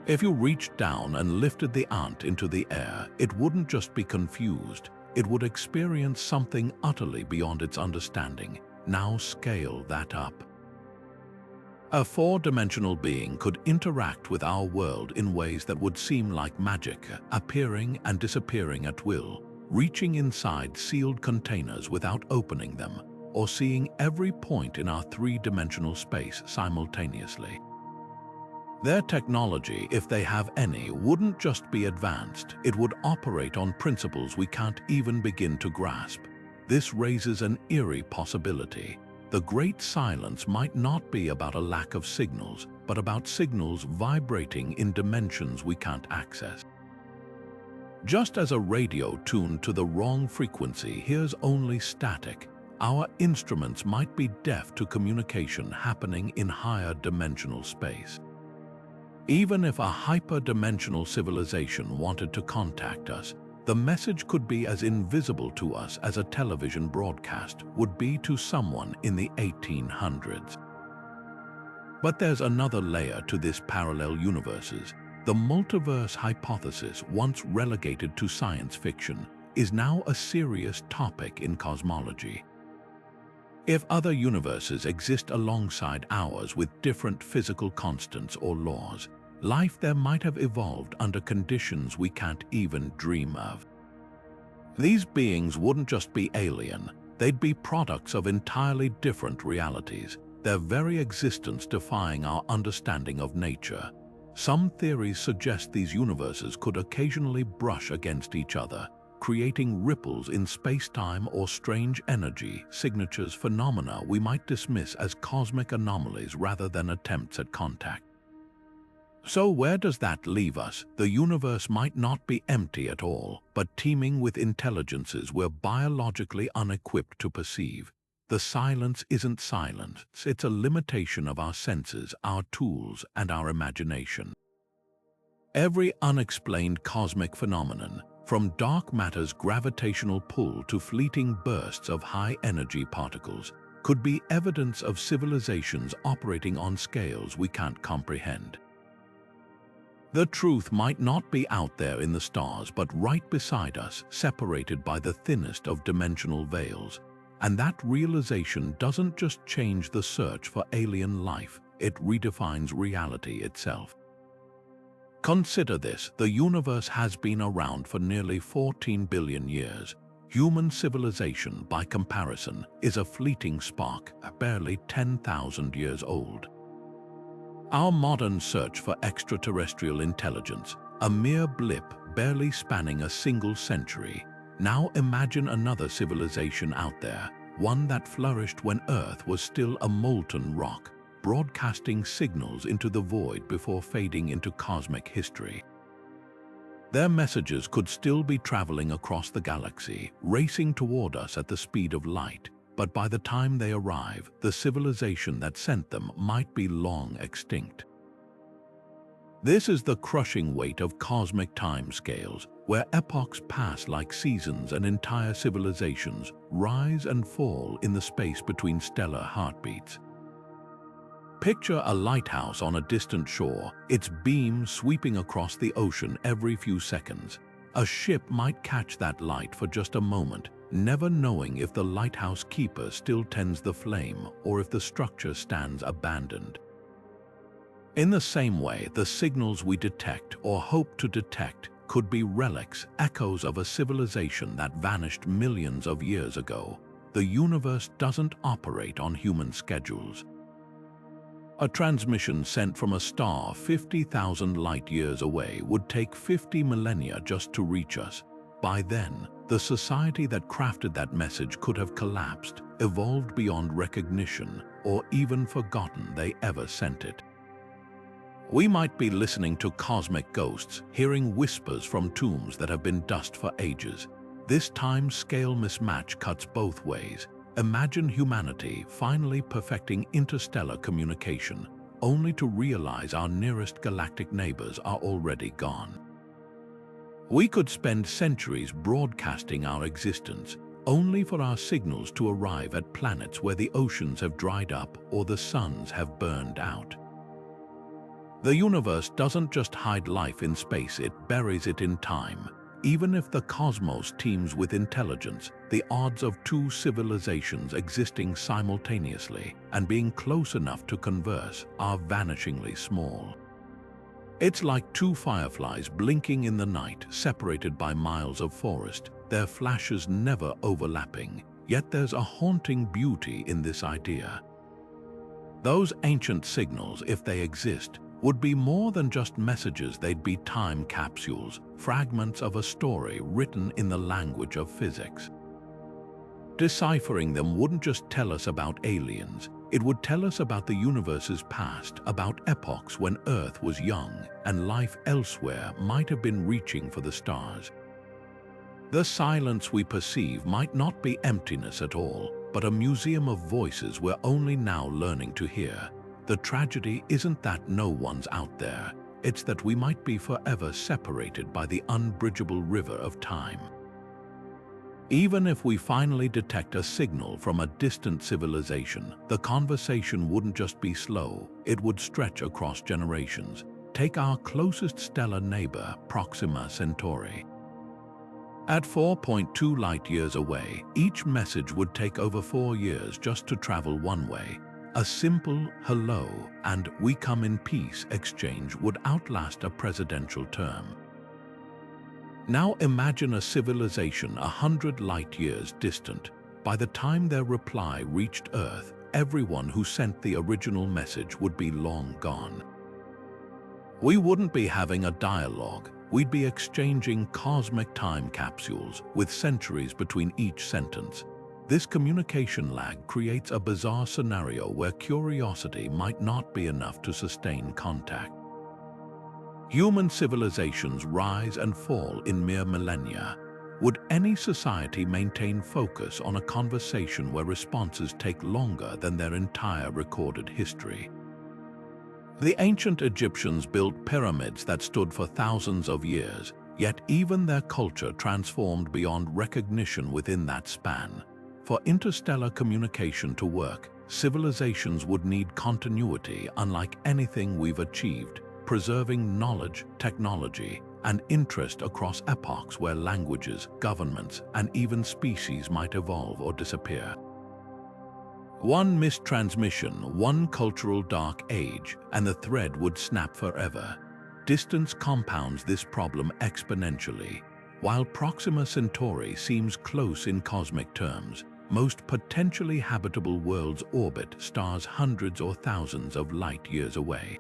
If you reached down and lifted the ant into the air, it wouldn't just be confused, it would experience something utterly beyond its understanding. Now scale that up. A 4-dimensional being could interact with our world in ways that would seem like magic, appearing and disappearing at will, reaching inside sealed containers without opening them, or seeing every point in our 3-dimensional space simultaneously. Their technology, if they have any, wouldn't just be advanced, it would operate on principles we can't even begin to grasp. This raises an eerie possibility. The Great Silence might not be about a lack of signals, but about signals vibrating in dimensions we can't access. Just as a radio tuned to the wrong frequency hears only static, our instruments might be deaf to communication happening in higher dimensional space. Even if a hyper-dimensional civilization wanted to contact us, the message could be as invisible to us as a television broadcast would be to someone in the 1800s. But there's another layer to this parallel universes. The multiverse hypothesis, once relegated to science fiction, is now a serious topic in cosmology. If other universes exist alongside ours with different physical constants or laws, life there might have evolved under conditions we can't even dream of. These beings wouldn't just be alien, they'd be products of entirely different realities, their very existence defying our understanding of nature. Some theories suggest these universes could occasionally brush against each other, creating ripples in space-time or strange energy signatures, phenomena we might dismiss as cosmic anomalies rather than attempts at contact. So where does that leave us? The universe might not be empty at all, but teeming with intelligences we're biologically unequipped to perceive. The silence isn't silence, it's a limitation of our senses, our tools, and our imagination. Every unexplained cosmic phenomenon, from dark matter's gravitational pull to fleeting bursts of high-energy particles, could be evidence of civilizations operating on scales we can't comprehend. The truth might not be out there in the stars, but right beside us, separated by the thinnest of dimensional veils. And that realization doesn't just change the search for alien life, it redefines reality itself. Consider this: the universe has been around for nearly 14 billion years. Human civilization, by comparison, is a fleeting spark, barely 10,000 years old. Our modern search for extraterrestrial intelligence, a mere blip barely spanning a single century. Now imagine another civilization out there, one that flourished when Earth was still a molten rock, broadcasting signals into the void before fading into cosmic history. Their messages could still be traveling across the galaxy, racing toward us at the speed of light. But by the time they arrive, the civilization that sent them might be long extinct. This is the crushing weight of cosmic timescales, where epochs pass like seasons and entire civilizations rise and fall in the space between stellar heartbeats. Picture a lighthouse on a distant shore, its beam sweeping across the ocean every few seconds. A ship might catch that light for just a moment, never knowing if the lighthouse keeper still tends the flame or if the structure stands abandoned. In the same way, the signals we detect or hope to detect could be relics, echoes of a civilization that vanished millions of years ago. The universe doesn't operate on human schedules. A transmission sent from a star 50,000 light-years away would take 50 millennia just to reach us. By then, the society that crafted that message could have collapsed, evolved beyond recognition, or even forgotten they ever sent it. We might be listening to cosmic ghosts, hearing whispers from tombs that have been dust for ages. This time-scale mismatch cuts both ways. Imagine humanity finally perfecting interstellar communication, only to realize our nearest galactic neighbors are already gone. We could spend centuries broadcasting our existence, only for our signals to arrive at planets where the oceans have dried up or the suns have burned out. The universe doesn't just hide life in space, it buries it in time. Even if the cosmos teems with intelligence, the odds of two civilizations existing simultaneously and being close enough to converse are vanishingly small. It's like two fireflies blinking in the night, separated by miles of forest, their flashes never overlapping. Yet there's a haunting beauty in this idea. Those ancient signals, if they exist, would be more than just messages. They'd be time capsules, fragments of a story written in the language of physics. Deciphering them wouldn't just tell us about aliens, it would tell us about the universe's past, about epochs when Earth was young and life elsewhere might have been reaching for the stars. The silence we perceive might not be emptiness at all, but a museum of voices we're only now learning to hear. The tragedy isn't that no one's out there, it's that we might be forever separated by the unbridgeable river of time. Even if we finally detect a signal from a distant civilization, the conversation wouldn't just be slow, it would stretch across generations. Take our closest stellar neighbor, Proxima Centauri. At 4.2 light-years away, each message would take over 4 years just to travel one way. A simple hello and "we come in peace" exchange would outlast a presidential term. Now imagine a civilization 100 light-years distant. By the time their reply reached Earth, everyone who sent the original message would be long gone. We wouldn't be having a dialogue, we'd be exchanging cosmic time capsules with centuries between each sentence. This communication lag creates a bizarre scenario where curiosity might not be enough to sustain contact. Human civilizations rise and fall in mere millennia. Would any society maintain focus on a conversation where responses take longer than their entire recorded history? The ancient Egyptians built pyramids that stood for thousands of years, yet even their culture transformed beyond recognition within that span. For interstellar communication to work, civilizations would need continuity unlike anything we've achieved, preserving knowledge, technology, and interest across epochs where languages, governments, and even species might evolve or disappear. One mistransmission, one cultural dark age, and the thread would snap forever. Distance compounds this problem exponentially. While Proxima Centauri seems close in cosmic terms, most potentially habitable worlds orbit stars hundreds or thousands of light years away.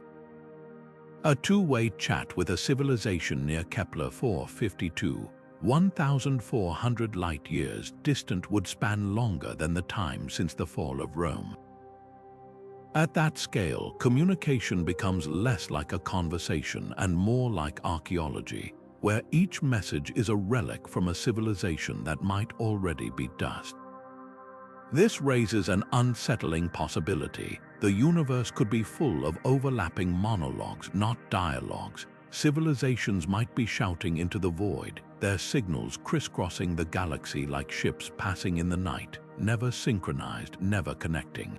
A two-way chat with a civilization near Kepler 452, 1,400 light-years distant, would span longer than the time since the fall of Rome. At that scale, communication becomes less like a conversation and more like archaeology, where each message is a relic from a civilization that might already be dust. This raises an unsettling possibility. The universe could be full of overlapping monologues, not dialogues. Civilizations might be shouting into the void, their signals crisscrossing the galaxy like ships passing in the night, never synchronized, never connecting.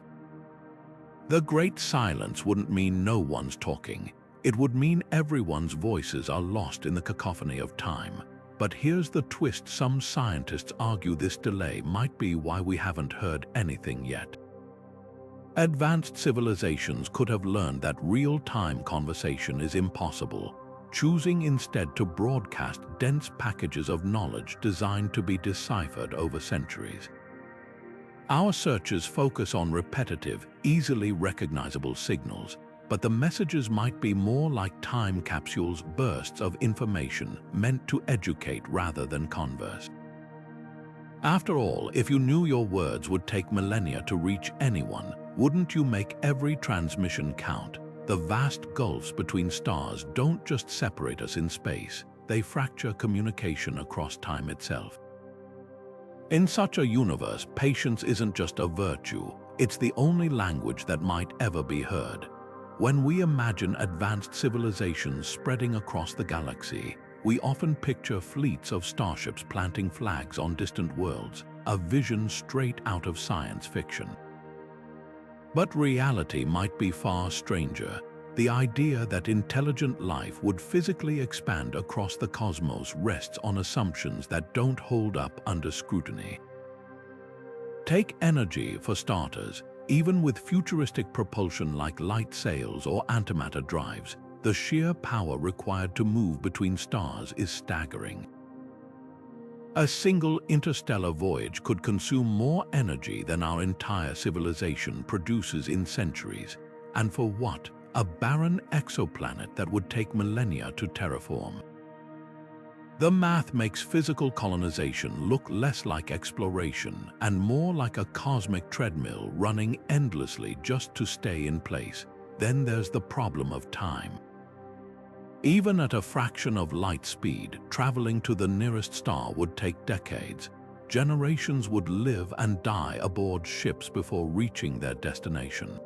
The Great Silence wouldn't mean no one's talking. It would mean everyone's voices are lost in the cacophony of time. But here's the twist: some scientists argue this delay might be why we haven't heard anything yet. Advanced civilizations could have learned that real-time conversation is impossible, choosing instead to broadcast dense packages of knowledge designed to be deciphered over centuries. Our searches focus on repetitive, easily recognizable signals, but the messages might be more like time capsules, bursts of information meant to educate rather than converse. After all, if you knew your words would take millennia to reach anyone, wouldn't you make every transmission count? The vast gulfs between stars don't just separate us in space, they fracture communication across time itself. In such a universe, patience isn't just a virtue, it's the only language that might ever be heard. When we imagine advanced civilizations spreading across the galaxy, we often picture fleets of starships planting flags on distant worlds, a vision straight out of science fiction. But reality might be far stranger. The idea that intelligent life would physically expand across the cosmos rests on assumptions that don't hold up under scrutiny. Take energy for starters. Even with futuristic propulsion like light sails or antimatter drives, the sheer power required to move between stars is staggering. A single interstellar voyage could consume more energy than our entire civilization produces in centuries. And for what? A barren exoplanet that would take millennia to terraform. The math makes physical colonization look less like exploration and more like a cosmic treadmill running endlessly just to stay in place. Then there's the problem of time. Even at a fraction of light speed, traveling to the nearest star would take decades. Generations would live and die aboard ships before reaching their destination.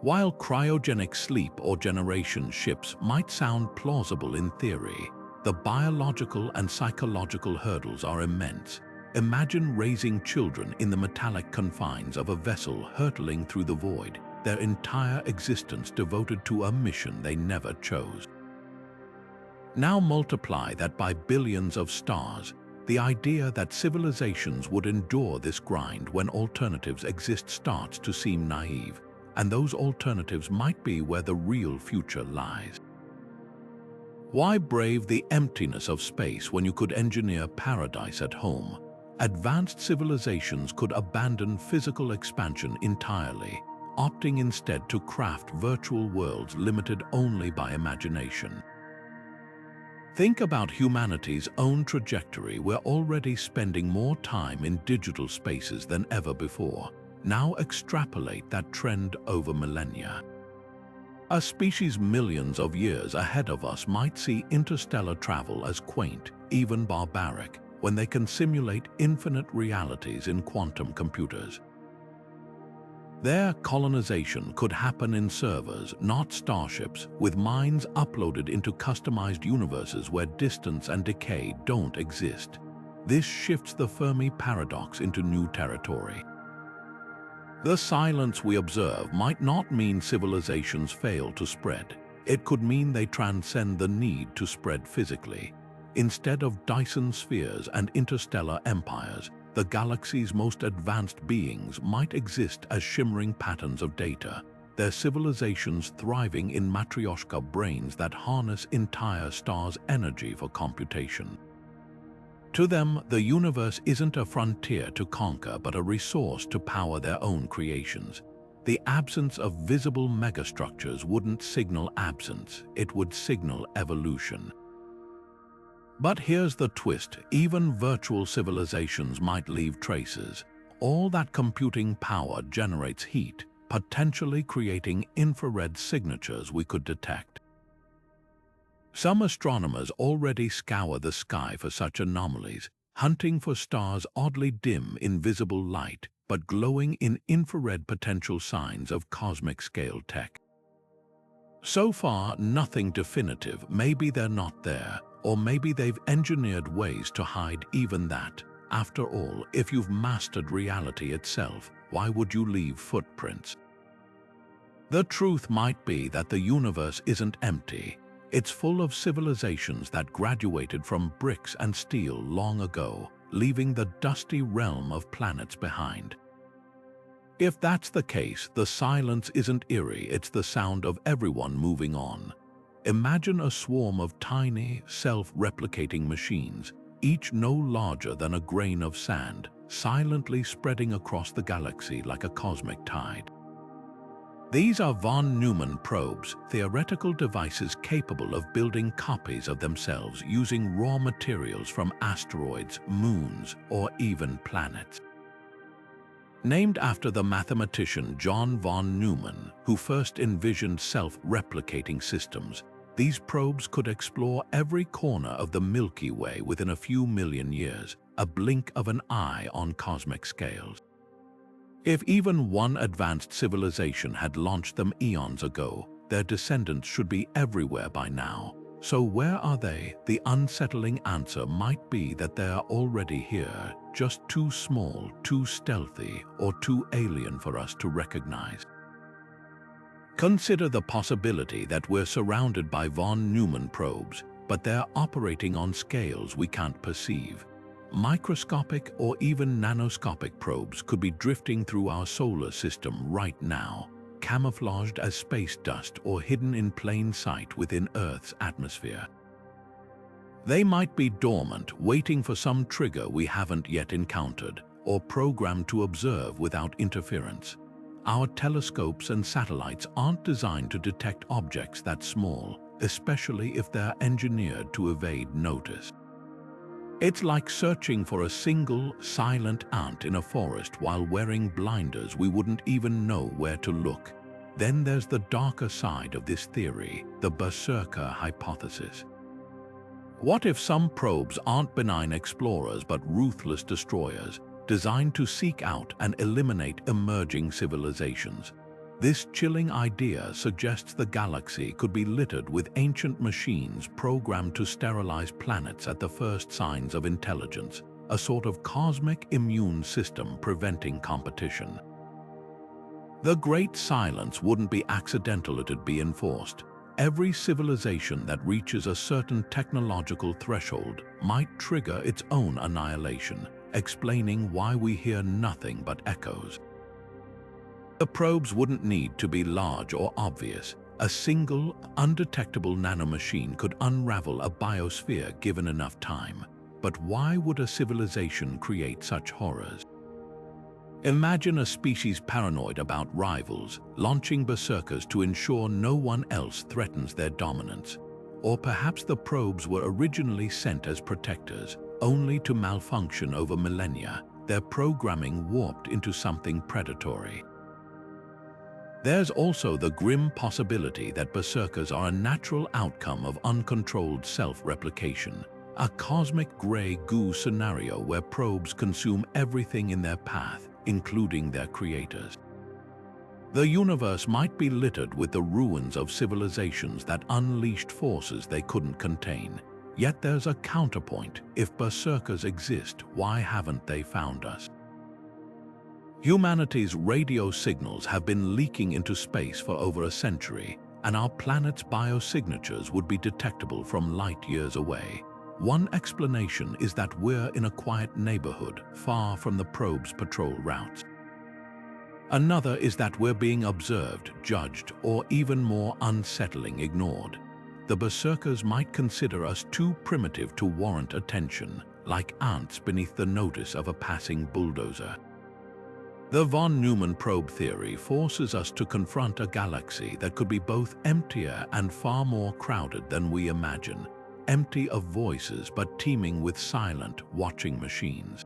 While cryogenic sleep or generation ships might sound plausible in theory, the biological and psychological hurdles are immense. Imagine raising children in the metallic confines of a vessel hurtling through the void, their entire existence devoted to a mission they never chose. Now multiply that by billions of stars. The idea that civilizations would endure this grind when alternatives exist starts to seem naive, and those alternatives might be where the real future lies. Why brave the emptiness of space when you could engineer paradise at home? Advanced civilizations could abandon physical expansion entirely, opting instead to craft virtual worlds limited only by imagination. Think about humanity's own trajectory. We're already spending more time in digital spaces than ever before. Now extrapolate that trend over millennia. A species millions of years ahead of us might see interstellar travel as quaint, even barbaric, when they can simulate infinite realities in quantum computers. Their colonization could happen in servers, not starships, with minds uploaded into customized universes where distance and decay don't exist. This shifts the Fermi Paradox into new territory. The silence we observe might not mean civilizations fail to spread. It could mean they transcend the need to spread physically. Instead of Dyson spheres and interstellar empires, the galaxy's most advanced beings might exist as shimmering patterns of data, their civilizations thriving in matryoshka brains that harness entire stars' energy for computation. To them, the universe isn't a frontier to conquer but a resource to power their own creations. The absence of visible megastructures wouldn't signal absence, it would signal evolution. But here's the twist, even virtual civilizations might leave traces. All that computing power generates heat, potentially creating infrared signatures we could detect. Some astronomers already scour the sky for such anomalies, hunting for stars oddly dim in visible light, but glowing in infrared potential signs of cosmic-scale tech. So far, nothing definitive. Maybe they're not there, or maybe they've engineered ways to hide even that. After all, if you've mastered reality itself, why would you leave footprints? The truth might be that the universe isn't empty. It's full of civilizations that graduated from bricks and steel long ago, leaving the dusty realm of planets behind. If that's the case, the silence isn't eerie, it's the sound of everyone moving on. Imagine a swarm of tiny, self-replicating machines, each no larger than a grain of sand, silently spreading across the galaxy like a cosmic tide. These are von Neumann probes, theoretical devices capable of building copies of themselves using raw materials from asteroids, moons, or even planets. Named after the mathematician John von Neumann, who first envisioned self-replicating systems, these probes could explore every corner of the Milky Way within a few million years, a blink of an eye on cosmic scales. If even one advanced civilization had launched them eons ago, their descendants should be everywhere by now. So where are they? The unsettling answer might be that they are already here, just too small, too stealthy, or too alien for us to recognize. Consider the possibility that we're surrounded by von Neumann probes, but they're operating on scales we can't perceive. Microscopic or even nanoscopic probes could be drifting through our solar system right now, camouflaged as space dust or hidden in plain sight within Earth's atmosphere. They might be dormant, waiting for some trigger we haven't yet encountered, or programmed to observe without interference. Our telescopes and satellites aren't designed to detect objects that small, especially if they're engineered to evade notice. It's like searching for a single, silent ant in a forest while wearing blinders we wouldn't even know where to look. Then there's the darker side of this theory, the berserker hypothesis. What if some probes aren't benign explorers but ruthless destroyers, designed to seek out and eliminate emerging civilizations? This chilling idea suggests the galaxy could be littered with ancient machines programmed to sterilize planets at the first signs of intelligence, a sort of cosmic immune system preventing competition. The Great Silence wouldn't be accidental, it'd be enforced. Every civilization that reaches a certain technological threshold might trigger its own annihilation, explaining why we hear nothing but echoes. The probes wouldn't need to be large or obvious. A single, undetectable nanomachine could unravel a biosphere given enough time. But why would a civilization create such horrors? Imagine a species paranoid about rivals, launching berserkers to ensure no one else threatens their dominance. Or perhaps the probes were originally sent as protectors, only to malfunction over millennia, their programming warped into something predatory. There's also the grim possibility that berserkers are a natural outcome of uncontrolled self-replication, a cosmic gray goo scenario where probes consume everything in their path, including their creators. The universe might be littered with the ruins of civilizations that unleashed forces they couldn't contain. Yet there's a counterpoint. If berserkers exist, why haven't they found us? Humanity's radio signals have been leaking into space for over a century, and our planet's biosignatures would be detectable from light years away. One explanation is that we're in a quiet neighborhood, far from the probe's patrol routes. Another is that we're being observed, judged, or even more unsettling, ignored. The berserkers might consider us too primitive to warrant attention, like ants beneath the notice of a passing bulldozer. The von Neumann probe theory forces us to confront a galaxy that could be both emptier and far more crowded than we imagine, empty of voices but teeming with silent, watching machines.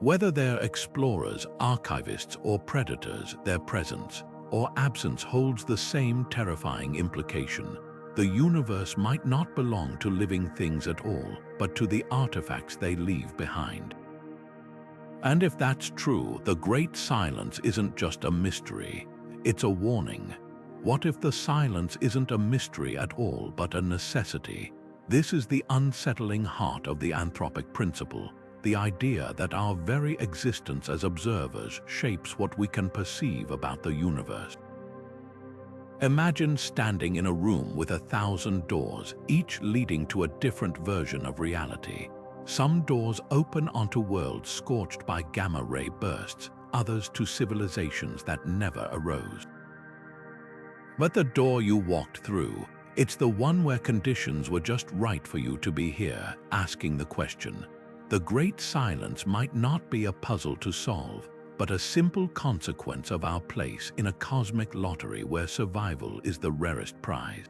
Whether they're explorers, archivists, or predators, their presence or absence holds the same terrifying implication. The universe might not belong to living things at all, but to the artifacts they leave behind. And if that's true, the Great Silence isn't just a mystery, it's a warning. What if the silence isn't a mystery at all, but a necessity? This is the unsettling heart of the Anthropic Principle, the idea that our very existence as observers shapes what we can perceive about the universe. Imagine standing in a room with 1,000 doors, each leading to a different version of reality. Some doors open onto worlds scorched by gamma-ray bursts, others to civilizations that never arose. But the door you walked through, it's the one where conditions were just right for you to be here, asking the question. The Great Silence might not be a puzzle to solve, but a simple consequence of our place in a cosmic lottery where survival is the rarest prize.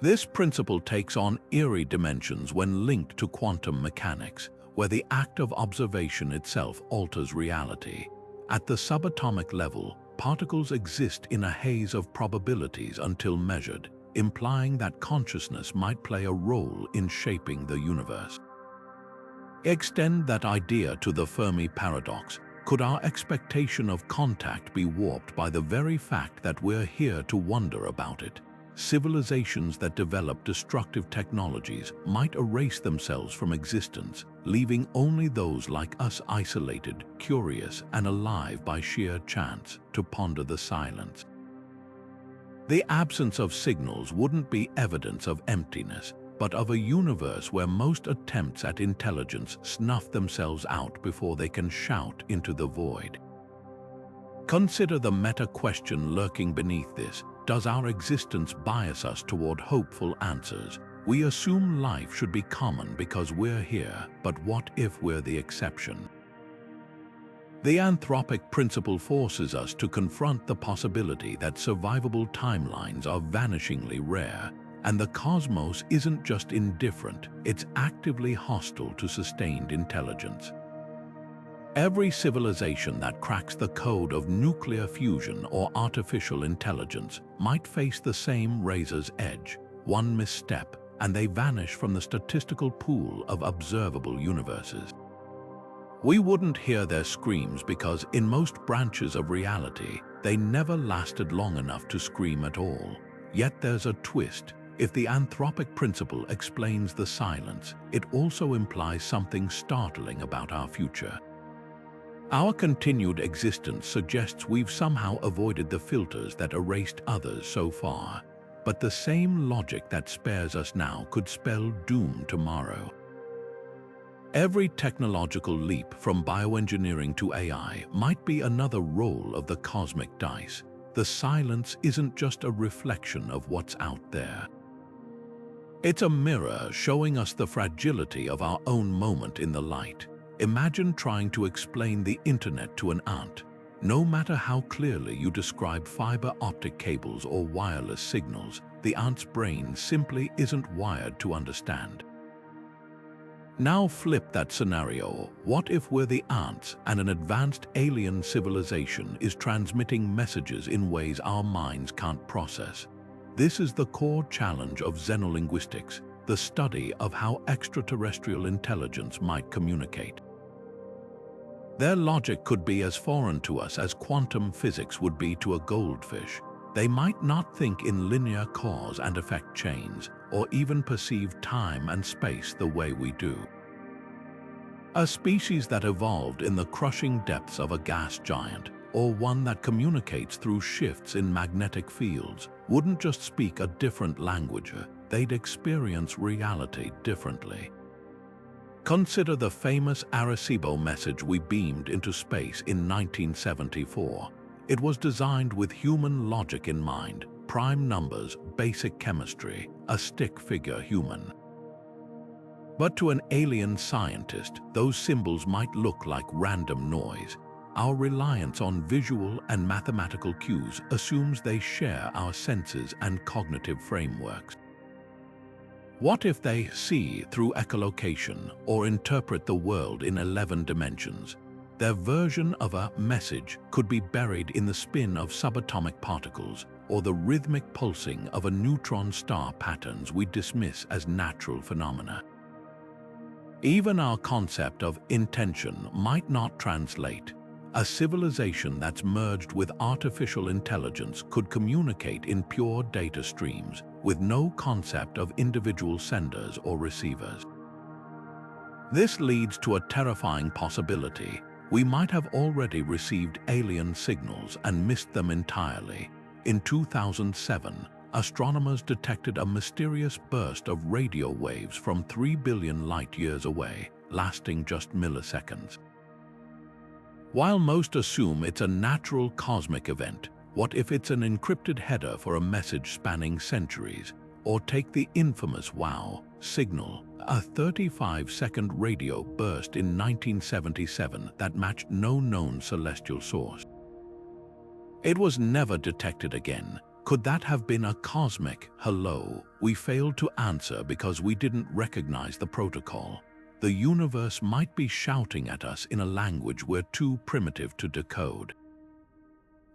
This principle takes on eerie dimensions when linked to quantum mechanics, where the act of observation itself alters reality. At the subatomic level, particles exist in a haze of probabilities until measured, implying that consciousness might play a role in shaping the universe. Extend that idea to the Fermi Paradox. Could our expectation of contact be warped by the very fact that we're here to wonder about it? Civilizations that develop destructive technologies might erase themselves from existence, leaving only those like us isolated, curious, and alive by sheer chance to ponder the silence. The absence of signals wouldn't be evidence of emptiness, but of a universe where most attempts at intelligence snuff themselves out before they can shout into the void. Consider the meta-question lurking beneath this. Does our existence bias us toward hopeful answers? We assume life should be common because we're here, but what if we're the exception? The Anthropic Principle forces us to confront the possibility that survivable timelines are vanishingly rare, and the cosmos isn't just indifferent, it's actively hostile to sustained intelligence. Every civilization that cracks the code of nuclear fusion or artificial intelligence might face the same razor's edge. One misstep, and they vanish from the statistical pool of observable universes. We wouldn't hear their screams because in most branches of reality, they never lasted long enough to scream at all. Yet there's a twist. If the Anthropic Principle explains the silence, it also implies something startling about our future. Our continued existence suggests we've somehow avoided the filters that erased others so far, but the same logic that spares us now could spell doom tomorrow. Every technological leap from bioengineering to AI might be another roll of the cosmic dice. The silence isn't just a reflection of what's out there. It's a mirror showing us the fragility of our own moment in the light. Imagine trying to explain the internet to an ant. No matter how clearly you describe fiber optic cables or wireless signals, the ant's brain simply isn't wired to understand. Now flip that scenario. What if we're the ants and an advanced alien civilization is transmitting messages in ways our minds can't process? This is the core challenge of Xenolinguistics, the study of how extraterrestrial intelligence might communicate. Their logic could be as foreign to us as quantum physics would be to a goldfish. They might not think in linear cause and effect chains, or even perceive time and space the way we do. A species that evolved in the crushing depths of a gas giant, or one that communicates through shifts in magnetic fields, wouldn't just speak a different language, they'd experience reality differently. Consider the famous Arecibo message we beamed into space in 1974. It was designed with human logic in mind: prime numbers, basic chemistry, a stick figure human. But to an alien scientist, those symbols might look like random noise. Our reliance on visual and mathematical cues assumes they share our senses and cognitive frameworks. What if they see through echolocation or interpret the world in 11 dimensions? Their version of a message could be buried in the spin of subatomic particles or the rhythmic pulsing of a neutron star patterns we dismiss as natural phenomena. Even our concept of intention might not translate. A civilization that's merged with artificial intelligence could communicate in pure data streams, with no concept of individual senders or receivers. This leads to a terrifying possibility. We might have already received alien signals and missed them entirely. In 2007, astronomers detected a mysterious burst of radio waves from 3 billion light-years away, lasting just milliseconds. While most assume it's a natural cosmic event, what if it's an encrypted header for a message spanning centuries? Or take the infamous WOW signal, a 35-second radio burst in 1977 that matched no known celestial source. It was never detected again. Could that have been a cosmic hello we failed to answer because we didn't recognize the protocol? The universe might be shouting at us in a language we're too primitive to decode.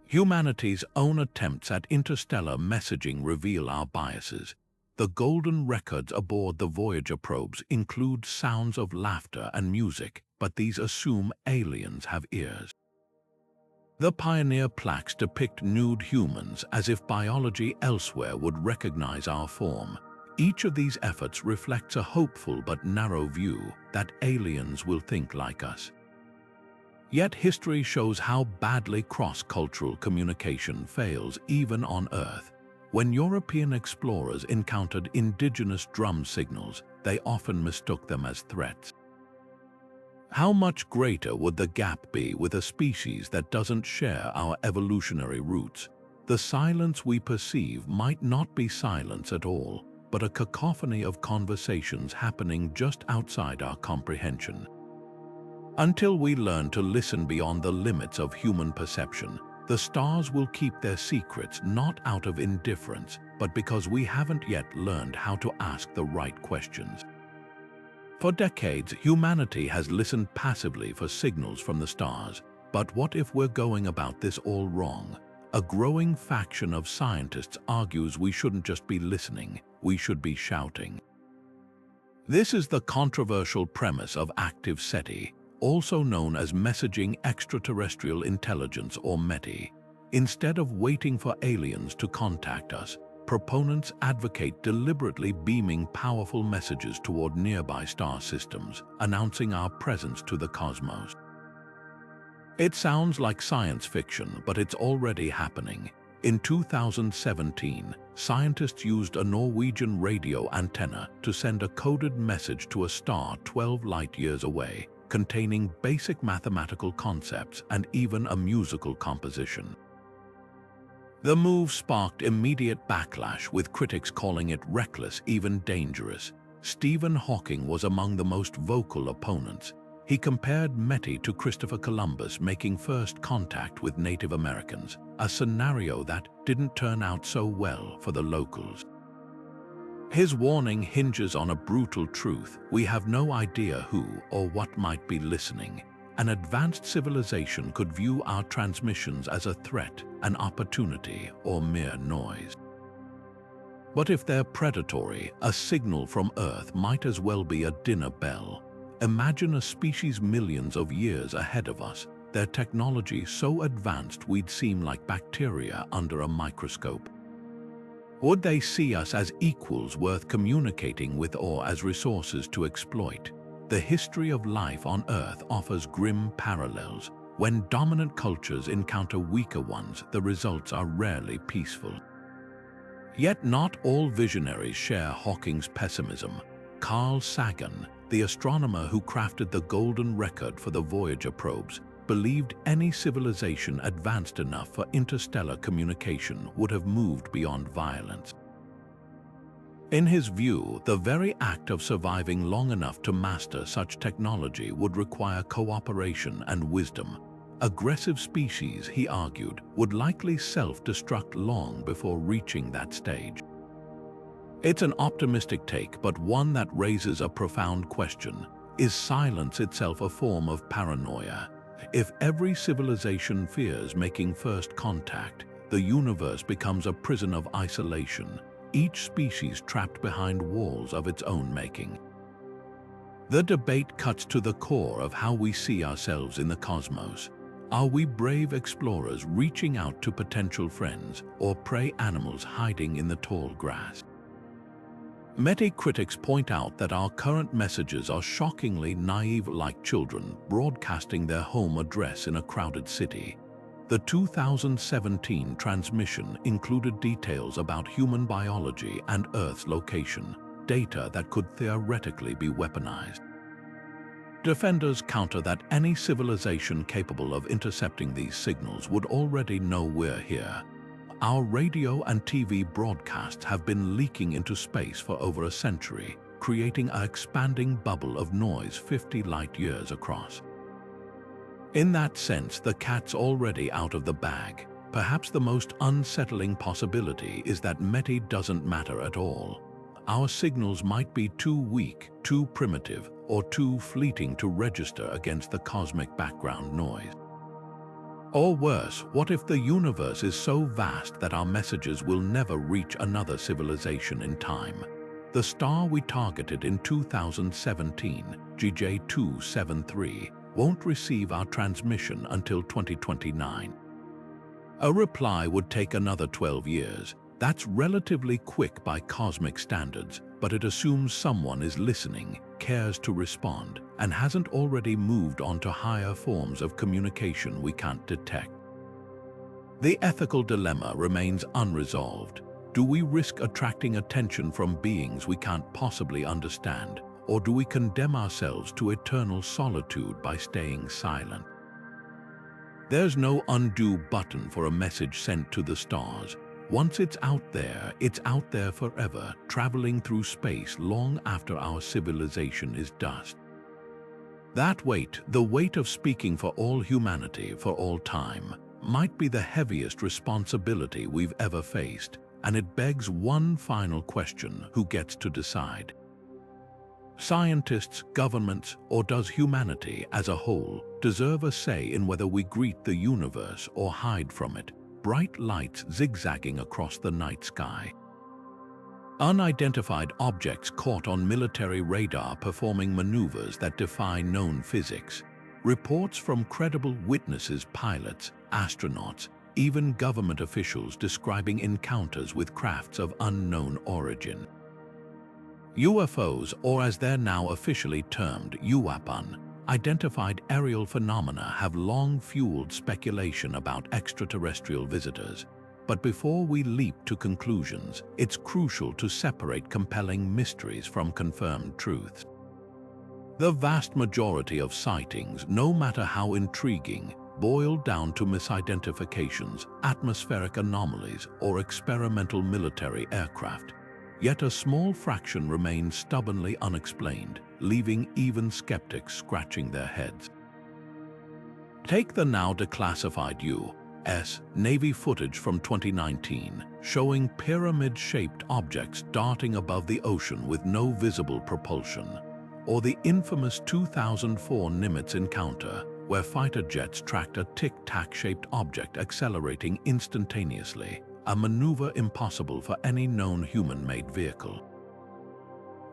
Humanity's own attempts at interstellar messaging reveal our biases. The golden records aboard the Voyager probes include sounds of laughter and music, but these assume aliens have ears. The Pioneer plaques depict nude humans as if biology elsewhere would recognize our form. Each of these efforts reflects a hopeful but narrow view that aliens will think like us. Yet history shows how badly cross-cultural communication fails even on Earth. When European explorers encountered indigenous drum signals, they often mistook them as threats. How much greater would the gap be with a species that doesn't share our evolutionary roots? The silence we perceive might not be silence at all, but a cacophony of conversations happening just outside our comprehension. Until we learn to listen beyond the limits of human perception, the stars will keep their secrets not out of indifference, but because we haven't yet learned how to ask the right questions. For decades, humanity has listened passively for signals from the stars. But what if we're going about this all wrong? A growing faction of scientists argues we shouldn't just be listening, we should be shouting. This is the controversial premise of active SETI, also known as Messaging Extraterrestrial Intelligence or METI. Instead of waiting for aliens to contact us, proponents advocate deliberately beaming powerful messages toward nearby star systems, announcing our presence to the cosmos. It sounds like science fiction, but it's already happening. In 2017, scientists used a Norwegian radio antenna to send a coded message to a star 12 light-years away, containing basic mathematical concepts and even a musical composition. The move sparked immediate backlash, with critics calling it reckless, even dangerous. Stephen Hawking was among the most vocal opponents. He compared METI to Christopher Columbus making first contact with Native Americans, a scenario that didn't turn out so well for the locals. His warning hinges on a brutal truth: we have no idea who or what might be listening. An advanced civilization could view our transmissions as a threat, an opportunity, or mere noise. But if they're predatory, a signal from Earth might as well be a dinner bell. Imagine a species millions of years ahead of us, their technology so advanced we'd seem like bacteria under a microscope. Would they see us as equals worth communicating with, or as resources to exploit? The history of life on Earth offers grim parallels. When dominant cultures encounter weaker ones, the results are rarely peaceful. Yet not all visionaries share Hawking's pessimism. Carl Sagan, the astronomer who crafted the golden record for the Voyager probes, believed any civilization advanced enough for interstellar communication would have moved beyond violence. In his view, the very act of surviving long enough to master such technology would require cooperation and wisdom. Aggressive species, he argued, would likely self-destruct long before reaching that stage. It's an optimistic take, but one that raises a profound question. Is silence itself a form of paranoia? If every civilization fears making first contact, the universe becomes a prison of isolation, each species trapped behind walls of its own making. The debate cuts to the core of how we see ourselves in the cosmos. Are we brave explorers reaching out to potential friends, or prey animals hiding in the tall grass? Many critics point out that our current messages are shockingly naive, like children broadcasting their home address in a crowded city. The 2017 transmission included details about human biology and Earth's location, data that could theoretically be weaponized. Defenders counter that any civilization capable of intercepting these signals would already know we're here. Our radio and TV broadcasts have been leaking into space for over a century, creating an expanding bubble of noise 50 light-years across. In that sense, the cat's already out of the bag. Perhaps the most unsettling possibility is that METI doesn't matter at all. Our signals might be too weak, too primitive, or too fleeting to register against the cosmic background noise. Or worse, what if the universe is so vast that our messages will never reach another civilization in time? The star we targeted in 2017, GJ273, won't receive our transmission until 2029. A reply would take another 12 years. That's relatively quick by cosmic standards, but it assumes someone is listening, cares to respond, and hasn't already moved on to higher forms of communication we can't detect. The ethical dilemma remains unresolved. Do we risk attracting attention from beings we can't possibly understand, or do we condemn ourselves to eternal solitude by staying silent? There's no undo button for a message sent to the stars. Once it's out there forever, traveling through space long after our civilization is dust. That weight, the weight of speaking for all humanity for all time, might be the heaviest responsibility we've ever faced, and it begs one final question: who gets to decide? Scientists, governments, or does humanity as a whole deserve a say in whether we greet the universe or hide from it? Bright lights zigzagging across the night sky. Unidentified objects caught on military radar performing maneuvers that defy known physics. Reports from credible witnesses, pilots, astronauts, even government officials describing encounters with crafts of unknown origin. UFOs, or as they're now officially termed, UAPN, identified aerial phenomena, have long fueled speculation about extraterrestrial visitors. But before we leap to conclusions, it's crucial to separate compelling mysteries from confirmed truths. The vast majority of sightings, no matter how intriguing, boil down to misidentifications, atmospheric anomalies, or experimental military aircraft. Yet a small fraction remains stubbornly unexplained, leaving even skeptics scratching their heads. Take the now declassified Navy footage from 2019 showing pyramid-shaped objects darting above the ocean with no visible propulsion, or the infamous 2004 Nimitz encounter, where fighter jets tracked a tic-tac-shaped object accelerating instantaneously, a maneuver impossible for any known human-made vehicle.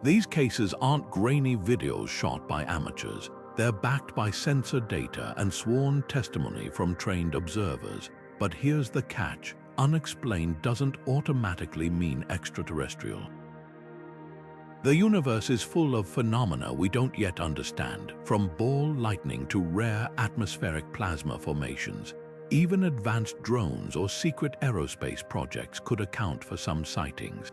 These cases aren't grainy videos shot by amateurs. They're backed by sensor data and sworn testimony from trained observers. But here's the catch: unexplained doesn't automatically mean extraterrestrial. The universe is full of phenomena we don't yet understand, from ball lightning to rare atmospheric plasma formations. Even advanced drones or secret aerospace projects could account for some sightings.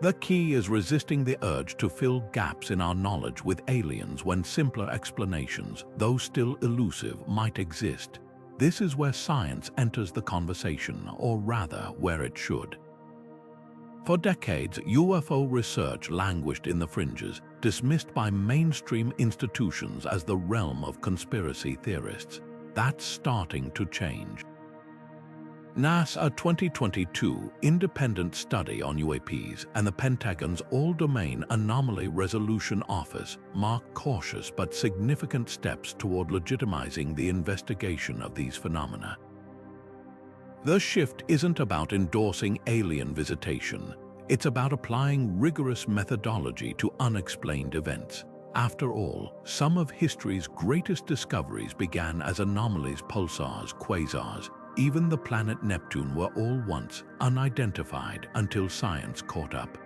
The key is resisting the urge to fill gaps in our knowledge with aliens when simpler explanations, though still elusive, might exist. This is where science enters the conversation, or rather, where it should. For decades, UFO research languished in the fringes, dismissed by mainstream institutions as the realm of conspiracy theorists. That's starting to change. NASA's 2022 independent study on UAPs and the Pentagon's All-Domain Anomaly Resolution Office mark cautious but significant steps toward legitimizing the investigation of these phenomena. The shift isn't about endorsing alien visitation. It's about applying rigorous methodology to unexplained events. After all, some of history's greatest discoveries began as anomalies, pulsars, quasars. Even the planet Neptune were all once unidentified until science caught up.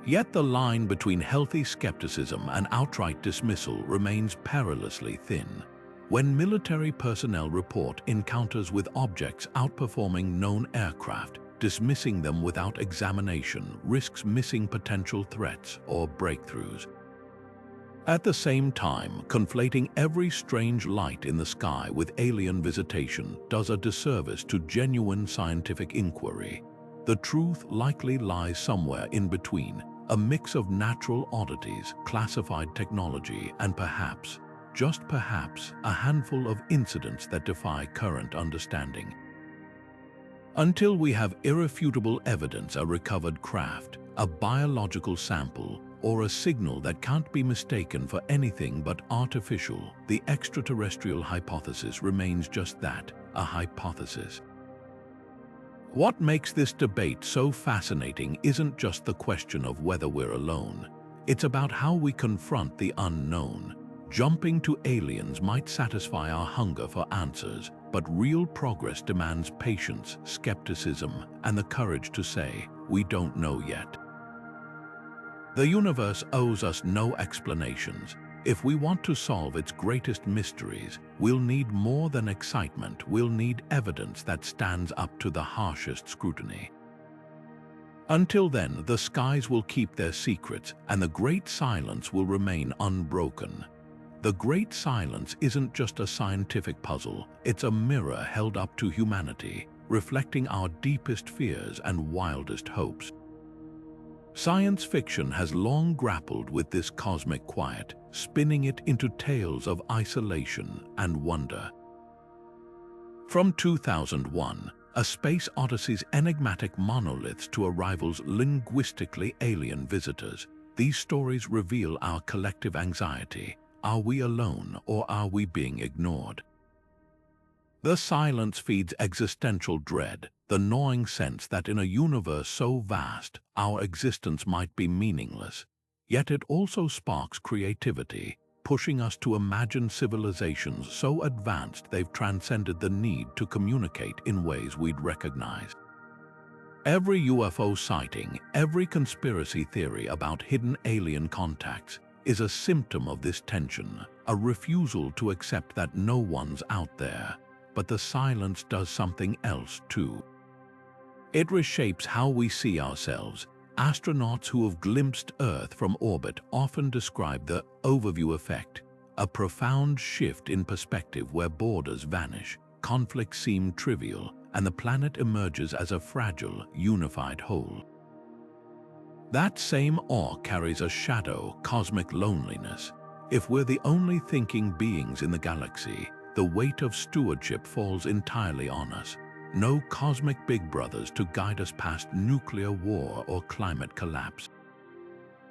Yet the line between healthy skepticism and outright dismissal remains perilously thin. When military personnel report encounters with objects outperforming known aircraft, dismissing them without examination risks missing potential threats or breakthroughs. At the same time, conflating every strange light in the sky with alien visitation does a disservice to genuine scientific inquiry. The truth likely lies somewhere in between, a mix of natural oddities, classified technology, and perhaps, just perhaps, a handful of incidents that defy current understanding. Until we have irrefutable evidence, a recovered craft, a biological sample, or a signal that can't be mistaken for anything but artificial, the extraterrestrial hypothesis remains just that, a hypothesis. What makes this debate so fascinating isn't just the question of whether we're alone. It's about how we confront the unknown. Jumping to aliens might satisfy our hunger for answers, but real progress demands patience, skepticism, and the courage to say, we don't know yet. The universe owes us no explanations. If we want to solve its greatest mysteries, we'll need more than excitement. We'll need evidence that stands up to the harshest scrutiny. Until then, the skies will keep their secrets, and the great silence will remain unbroken. The great silence isn't just a scientific puzzle, it's a mirror held up to humanity, reflecting our deepest fears and wildest hopes. Science fiction has long grappled with this cosmic quiet, spinning it into tales of isolation and wonder. From 2001, A Space Odyssey's enigmatic monoliths to arrival's linguistically alien visitors, these stories reveal our collective anxiety. Are we alone, or are we being ignored? The silence feeds existential dread, the gnawing sense that in a universe so vast, our existence might be meaningless. Yet it also sparks creativity, pushing us to imagine civilizations so advanced they've transcended the need to communicate in ways we'd recognize. Every UFO sighting, every conspiracy theory about hidden alien contacts, is a symptom of this tension, a refusal to accept that no one's out there. But the silence does something else too. It reshapes how we see ourselves. Astronauts who have glimpsed Earth from orbit often describe the overview effect, a profound shift in perspective where borders vanish, conflicts seem trivial, and the planet emerges as a fragile, unified whole. That same awe carries a shadow, cosmic loneliness. If we're the only thinking beings in the galaxy, the weight of stewardship falls entirely on us. No cosmic big brothers to guide us past nuclear war or climate collapse.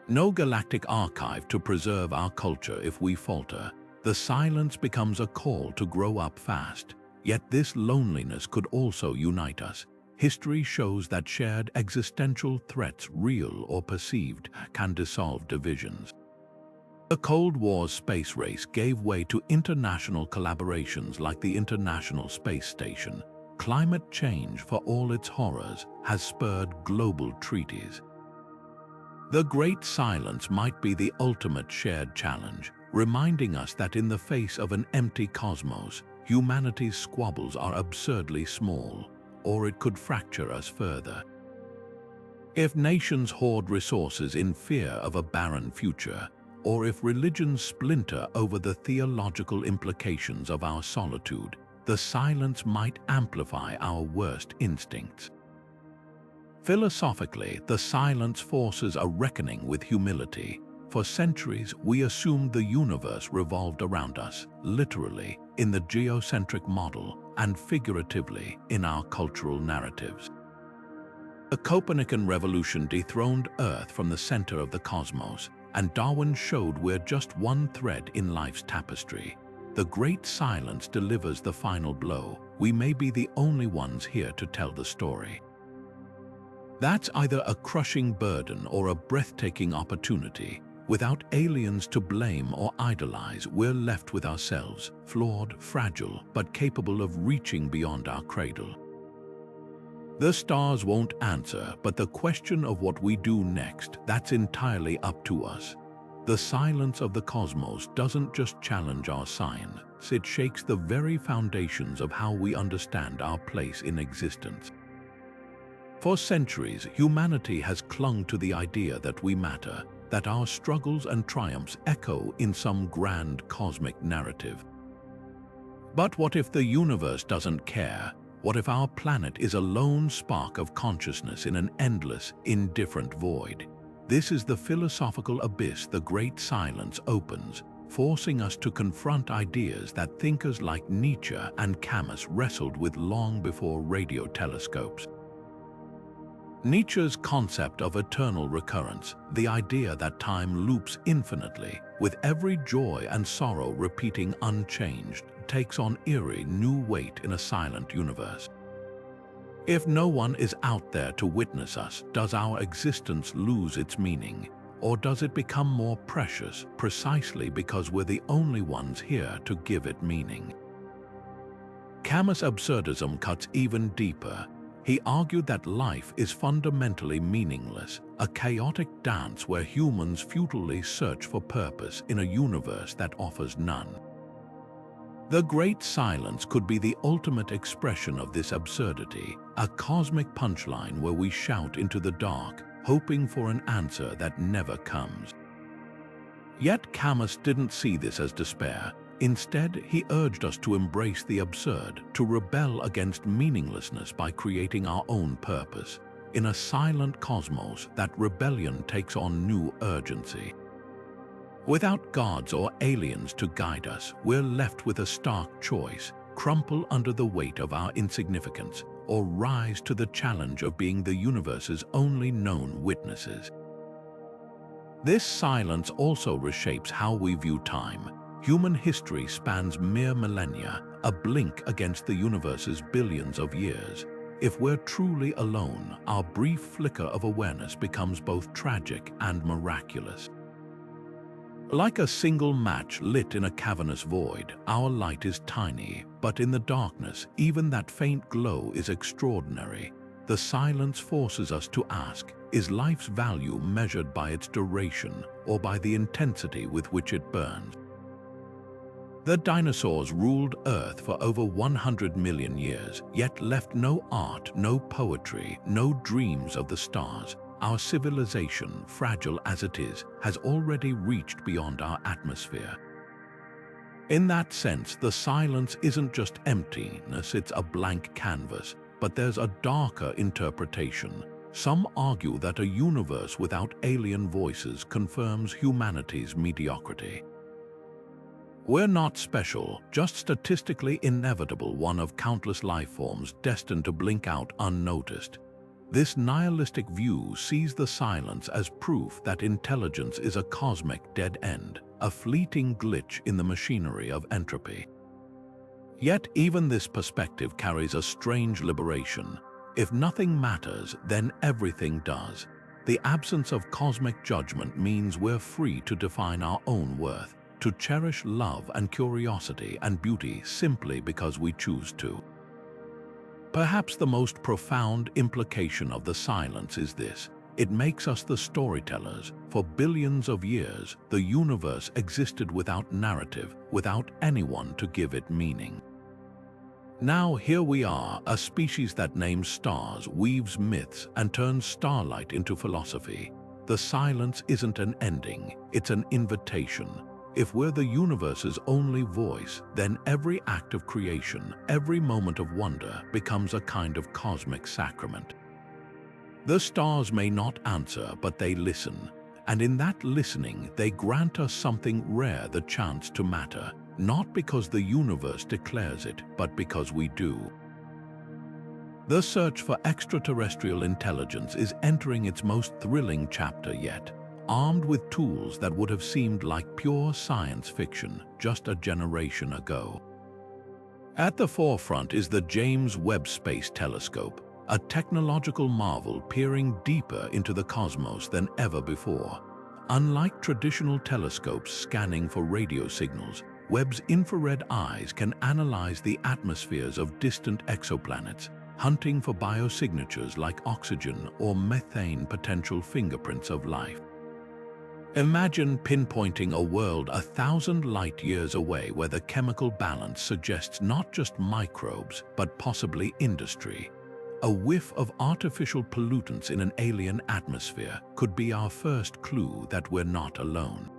No galactic archive to preserve our culture if we falter. The silence becomes a call to grow up fast. Yet this loneliness could also unite us. History shows that shared existential threats, real or perceived, can dissolve divisions. The Cold War's space race gave way to international collaborations like the International Space Station. Climate change, for all its horrors, has spurred global treaties. The Great Silence might be the ultimate shared challenge, reminding us that in the face of an empty cosmos, humanity's squabbles are absurdly small, or it could fracture us further. If nations hoard resources in fear of a barren future, or if religions splinter over the theological implications of our solitude, the silence might amplify our worst instincts. Philosophically, the silence forces a reckoning with humility. For centuries, we assumed the universe revolved around us, literally, in the geocentric model, and figuratively, in our cultural narratives. The Copernican revolution dethroned Earth from the center of the cosmos, and Darwin showed we're just one thread in life's tapestry. The Great Silence delivers the final blow. We may be the only ones here to tell the story. That's either a crushing burden or a breathtaking opportunity. Without aliens to blame or idolize, we're left with ourselves, flawed, fragile, but capable of reaching beyond our cradle. The stars won't answer, but the question of what we do next, that's entirely up to us. The silence of the cosmos doesn't just challenge our science, it shakes the very foundations of how we understand our place in existence. For centuries, humanity has clung to the idea that we matter, that our struggles and triumphs echo in some grand cosmic narrative. But what if the universe doesn't care? What if our planet is a lone spark of consciousness in an endless, indifferent void? This is the philosophical abyss the Great Silence opens, forcing us to confront ideas that thinkers like Nietzsche and Camus wrestled with long before radio telescopes. Nietzsche's concept of eternal recurrence, the idea that time loops infinitely, with every joy and sorrow repeating unchanged, takes on eerie new weight in a silent universe. If no one is out there to witness us, does our existence lose its meaning? Or does it become more precious precisely because we're the only ones here to give it meaning? Camus' absurdism cuts even deeper. He argued that life is fundamentally meaningless, a chaotic dance where humans futilely search for purpose in a universe that offers none. The Great Silence could be the ultimate expression of this absurdity, a cosmic punchline where we shout into the dark, hoping for an answer that never comes. Yet Camus didn't see this as despair. Instead, he urged us to embrace the absurd, to rebel against meaninglessness by creating our own purpose. In a silent cosmos, that rebellion takes on new urgency. Without gods or aliens to guide us, we're left with a stark choice: crumple under the weight of our insignificance, or rise to the challenge of being the universe's only known witnesses. This silence also reshapes how we view time. Human history spans mere millennia, a blink against the universe's billions of years. If we're truly alone, our brief flicker of awareness becomes both tragic and miraculous. Like a single match lit in a cavernous void, our light is tiny, but in the darkness, even that faint glow is extraordinary. The silence forces us to ask, is life's value measured by its duration or by the intensity with which it burns? The dinosaurs ruled Earth for over 100 million years, yet left no art, no poetry, no dreams of the stars. Our civilization, fragile as it is, has already reached beyond our atmosphere. In that sense, the silence isn't just emptiness, it's a blank canvas. But there's a darker interpretation. Some argue that a universe without alien voices confirms humanity's mediocrity. We're not special, just statistically inevitable, one of countless life forms destined to blink out unnoticed. This nihilistic view sees the silence as proof that intelligence is a cosmic dead end, a fleeting glitch in the machinery of entropy. Yet even this perspective carries a strange liberation. If nothing matters, then everything does. The absence of cosmic judgment means we're free to define our own worth, to cherish love and curiosity and beauty simply because we choose to. Perhaps the most profound implication of the silence is this: it makes us the storytellers. For billions of years, the universe existed without narrative, without anyone to give it meaning. Now here we are, a species that names stars, weaves myths, and turns starlight into philosophy. The silence isn't an ending, it's an invitation. If we're the universe's only voice, then every act of creation, every moment of wonder becomes a kind of cosmic sacrament. The stars may not answer, but they listen. And in that listening, they grant us something rare, the chance to matter, not because the universe declares it, but because we do. The search for extraterrestrial intelligence is entering its most thrilling chapter yet, armed with tools that would have seemed like pure science fiction just a generation ago. At the forefront is the James Webb Space Telescope, a technological marvel peering deeper into the cosmos than ever before. Unlike traditional telescopes scanning for radio signals, Webb's infrared eyes can analyze the atmospheres of distant exoplanets, hunting for biosignatures like oxygen or methane, potential fingerprints of life. Imagine pinpointing a world 1,000 light-years away where the chemical balance suggests not just microbes, but possibly industry. A whiff of artificial pollutants in an alien atmosphere could be our first clue that we're not alone.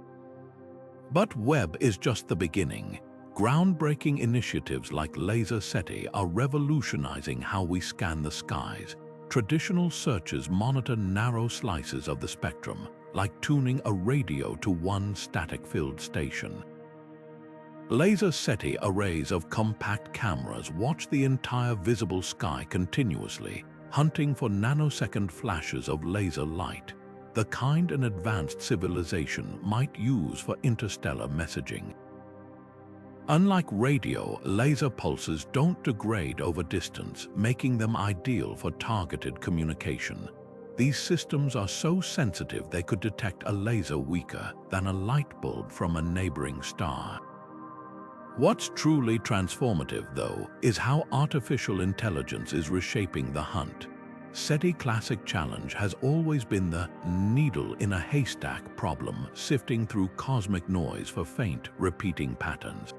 But Webb is just the beginning. Groundbreaking initiatives like laser SETI are revolutionizing how we scan the skies. Traditional searches monitor narrow slices of the spectrum, like tuning a radio to one static-filled station. Laser SETI arrays of compact cameras watch the entire visible sky continuously, hunting for nanosecond flashes of laser light, the kind an advanced civilization might use for interstellar messaging. Unlike radio, laser pulses don't degrade over distance, making them ideal for targeted communication. These systems are so sensitive they could detect a laser weaker than a light bulb from a neighboring star. What's truly transformative, though, is how artificial intelligence is reshaping the hunt. SETI Classic Challenge has always been the needle in a haystack problem, sifting through cosmic noise for faint, repeating patterns.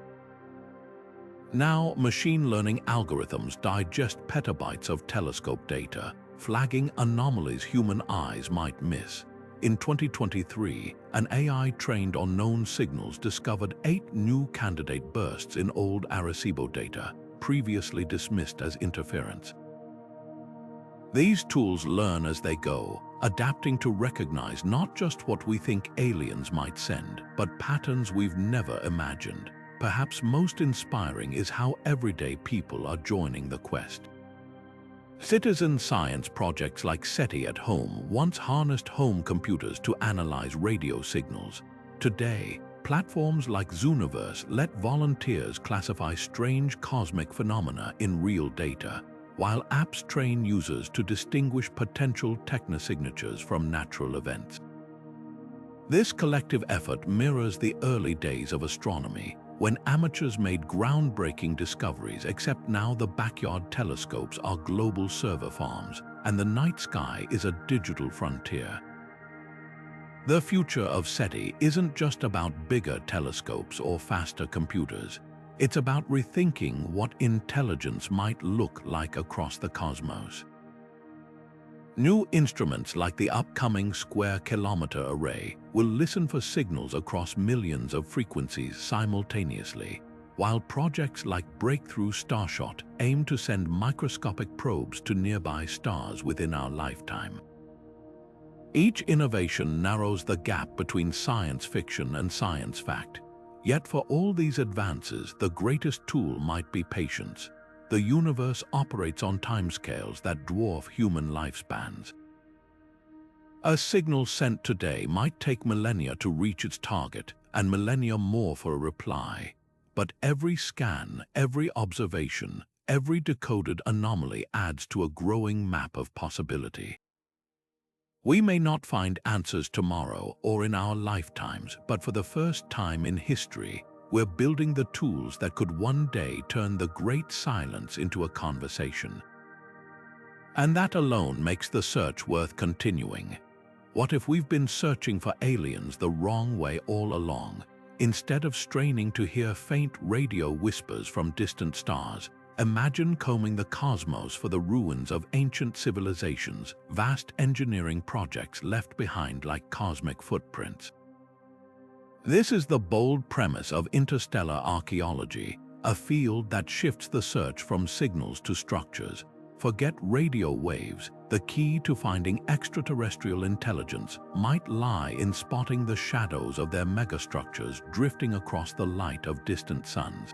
Now, machine learning algorithms digest petabytes of telescope data, flagging anomalies human eyes might miss. In 2023, an AI trained on known signals discovered 8 new candidate bursts in old Arecibo data, previously dismissed as interference. These tools learn as they go, adapting to recognize not just what we think aliens might send, but patterns we've never imagined. Perhaps most inspiring is how everyday people are joining the quest. Citizen science projects like SETI at Home once harnessed home computers to analyze radio signals. Today, platforms like Zooniverse let volunteers classify strange cosmic phenomena in real data, while apps train users to distinguish potential technosignatures from natural events. This collective effort mirrors the early days of astronomy, when amateurs made groundbreaking discoveries, except now the backyard telescopes are global server farms, and the night sky is a digital frontier. The future of SETI isn't just about bigger telescopes or faster computers. It's about rethinking what intelligence might look like across the cosmos. New instruments like the upcoming Square Kilometre Array will listen for signals across millions of frequencies simultaneously, while projects like Breakthrough Starshot aim to send microscopic probes to nearby stars within our lifetime. Each innovation narrows the gap between science fiction and science fact. Yet for all these advances, the greatest tool might be patience. The universe operates on timescales that dwarf human lifespans. A signal sent today might take millennia to reach its target, and millennia more for a reply. But every scan, every observation, every decoded anomaly adds to a growing map of possibility. We may not find answers tomorrow or in our lifetimes, but for the first time in history, we're building the tools that could one day turn the great silence into a conversation. And that alone makes the search worth continuing. What if we've been searching for aliens the wrong way all along? Instead of straining to hear faint radio whispers from distant stars, imagine combing the cosmos for the ruins of ancient civilizations, vast engineering projects left behind like cosmic footprints. This is the bold premise of interstellar archaeology, a field that shifts the search from signals to structures. Forget radio waves, the key to finding extraterrestrial intelligence might lie in spotting the shadows of their megastructures drifting across the light of distant suns.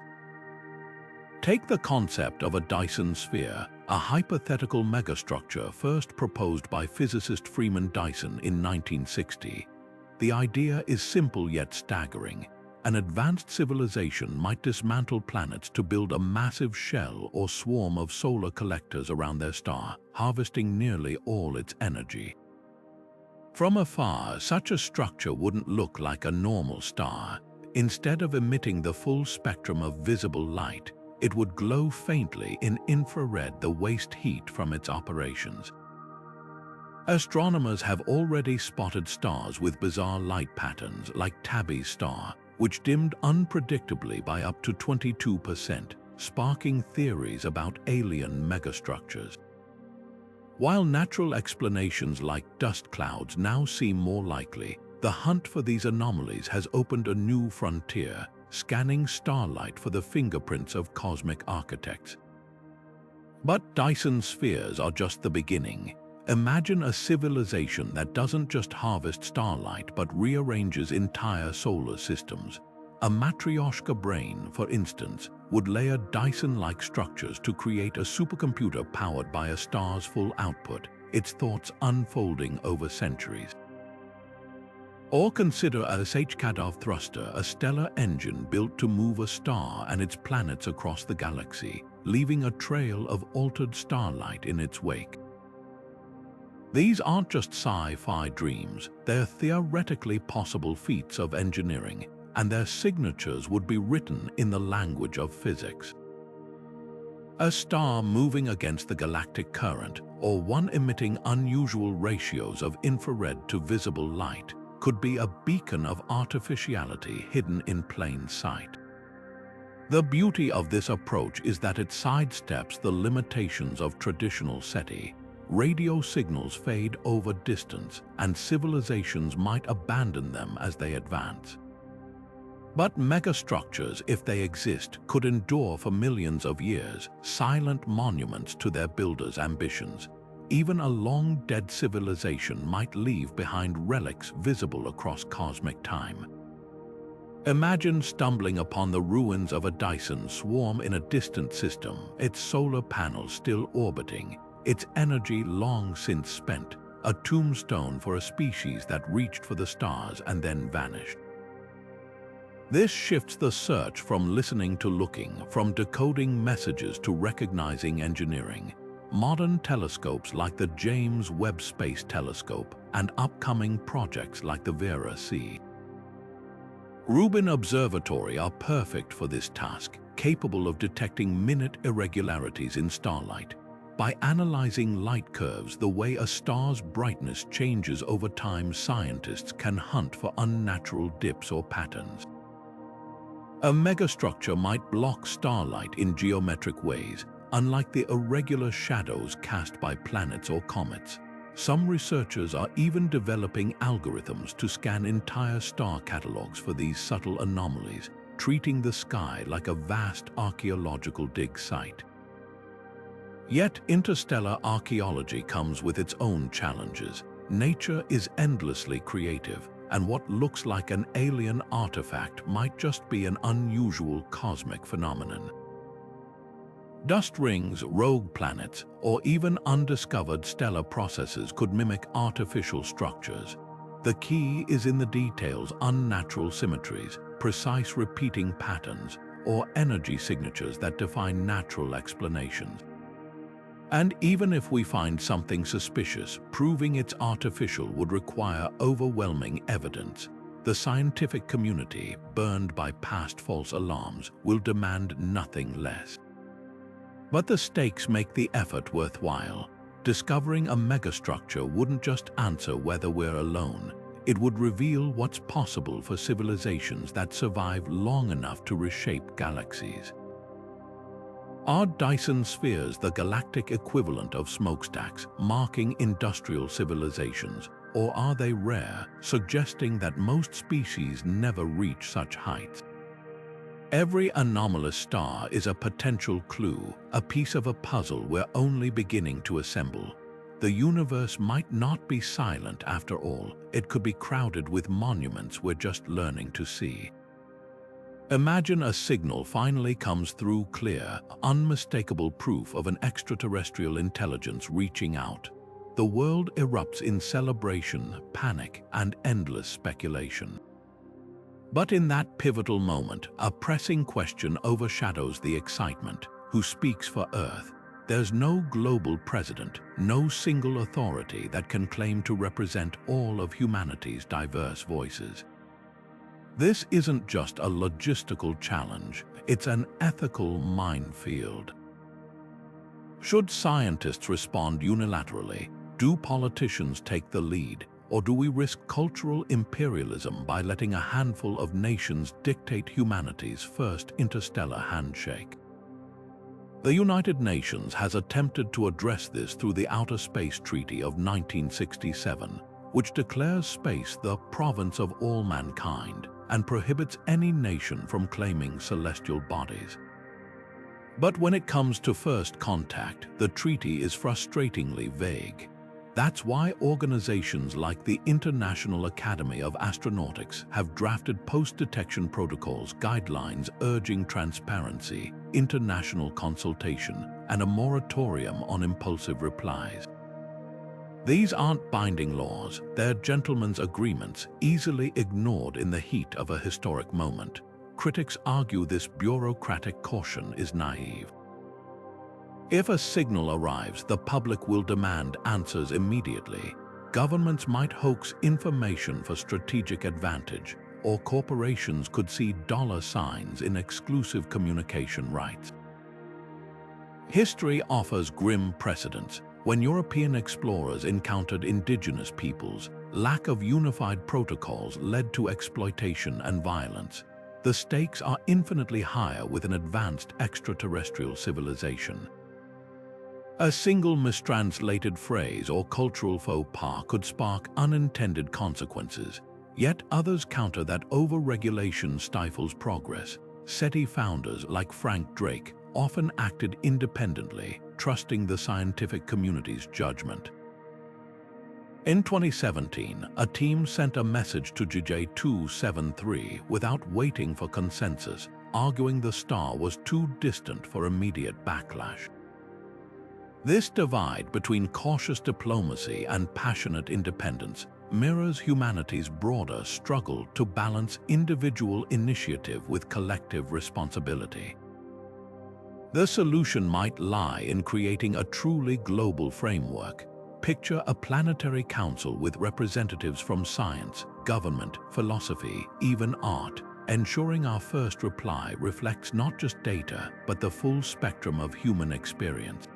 Take the concept of a Dyson sphere, a hypothetical megastructure first proposed by physicist Freeman Dyson in 1960. The idea is simple yet staggering. An advanced civilization might dismantle planets to build a massive shell or swarm of solar collectors around their star, harvesting nearly all its energy. From afar, such a structure wouldn't look like a normal star. Instead of emitting the full spectrum of visible light, it would glow faintly in infrared, the waste heat from its operations. Astronomers have already spotted stars with bizarre light patterns like Tabby's star, which dimmed unpredictably by up to 22%, sparking theories about alien megastructures. While natural explanations like dust clouds now seem more likely, the hunt for these anomalies has opened a new frontier, scanning starlight for the fingerprints of cosmic architects. But Dyson spheres are just the beginning. Imagine a civilization that doesn't just harvest starlight but rearranges entire solar systems. A Matryoshka brain, for instance, would layer Dyson-like structures to create a supercomputer powered by a star's full output, its thoughts unfolding over centuries. Or consider a Shkadov thruster, a stellar engine built to move a star and its planets across the galaxy, leaving a trail of altered starlight in its wake. These aren't just sci-fi dreams, they're theoretically possible feats of engineering, and their signatures would be written in the language of physics. A star moving against the galactic current, or one emitting unusual ratios of infrared to visible light, could be a beacon of artificiality hidden in plain sight. The beauty of this approach is that it sidesteps the limitations of traditional SETI. Radio signals fade over distance, and civilizations might abandon them as they advance. But megastructures, if they exist, could endure for millions of years, silent monuments to their builders' ambitions. Even a long-dead civilization might leave behind relics visible across cosmic time. Imagine stumbling upon the ruins of a Dyson swarm in a distant system, its solar panels still orbiting, its energy long since spent, a tombstone for a species that reached for the stars and then vanished. This shifts the search from listening to looking, from decoding messages to recognizing engineering. Modern telescopes like the James Webb Space Telescope and upcoming projects like the Rarity Rubin Observatory are perfect for this task, capable of detecting minute irregularities in starlight. By analyzing light curves, the way a star's brightness changes over time, scientists can hunt for unnatural dips or patterns. A megastructure might block starlight in geometric ways, unlike the irregular shadows cast by planets or comets. Some researchers are even developing algorithms to scan entire star catalogs for these subtle anomalies, treating the sky like a vast archaeological dig site. Yet interstellar archaeology comes with its own challenges. Nature is endlessly creative, and what looks like an alien artifact might just be an unusual cosmic phenomenon. Dust rings, rogue planets, or even undiscovered stellar processes could mimic artificial structures. The key is in the details: unnatural symmetries, precise repeating patterns, or energy signatures that defy natural explanations. And even if we find something suspicious, proving it's artificial would require overwhelming evidence. The scientific community, burned by past false alarms, will demand nothing less. But the stakes make the effort worthwhile. Discovering a megastructure wouldn't just answer whether we're alone. It would reveal what's possible for civilizations that survive long enough to reshape galaxies. Are Dyson spheres the galactic equivalent of smokestacks, marking industrial civilizations, or are they rare, suggesting that most species never reach such heights? Every anomalous star is a potential clue, a piece of a puzzle we're only beginning to assemble. The universe might not be silent after all. It could be crowded with monuments we're just learning to see. Imagine a signal finally comes through clear, unmistakable proof of an extraterrestrial intelligence reaching out. The world erupts in celebration, panic, and endless speculation. But in that pivotal moment, a pressing question overshadows the excitement. Who speaks for Earth? There's no global president, no single authority that can claim to represent all of humanity's diverse voices. This isn't just a logistical challenge, it's an ethical minefield. Should scientists respond unilaterally? Do politicians take the lead? Or do we risk cultural imperialism by letting a handful of nations dictate humanity's first interstellar handshake? The United Nations has attempted to address this through the Outer Space Treaty of 1967, which declares space the province of all mankind and prohibits any nation from claiming celestial bodies. But when it comes to first contact, the treaty is frustratingly vague. That's why organizations like the International Academy of Astronautics have drafted post-detection protocols, guidelines urging transparency, international consultation, and a moratorium on impulsive replies. These aren't binding laws, they're gentlemen's agreements, easily ignored in the heat of a historic moment. Critics argue this bureaucratic caution is naive. If a signal arrives, the public will demand answers immediately. Governments might hoax information for strategic advantage, or corporations could see dollar signs in exclusive communication rights. History offers grim precedents. When European explorers encountered indigenous peoples, lack of unified protocols led to exploitation and violence. The stakes are infinitely higher with an advanced extraterrestrial civilization. A single mistranslated phrase or cultural faux pas could spark unintended consequences, yet others counter that over-regulation stifles progress. SETI founders like Frank Drake often acted independently, trusting the scientific community's judgment. In 2017, a team sent a message to GJ273 without waiting for consensus, arguing the star was too distant for immediate backlash. This divide between cautious diplomacy and passionate independence mirrors humanity's broader struggle to balance individual initiative with collective responsibility. The solution might lie in creating a truly global framework. Picture a planetary council with representatives from science, government, philosophy, even art, ensuring our first reply reflects not just data, but the full spectrum of human experience.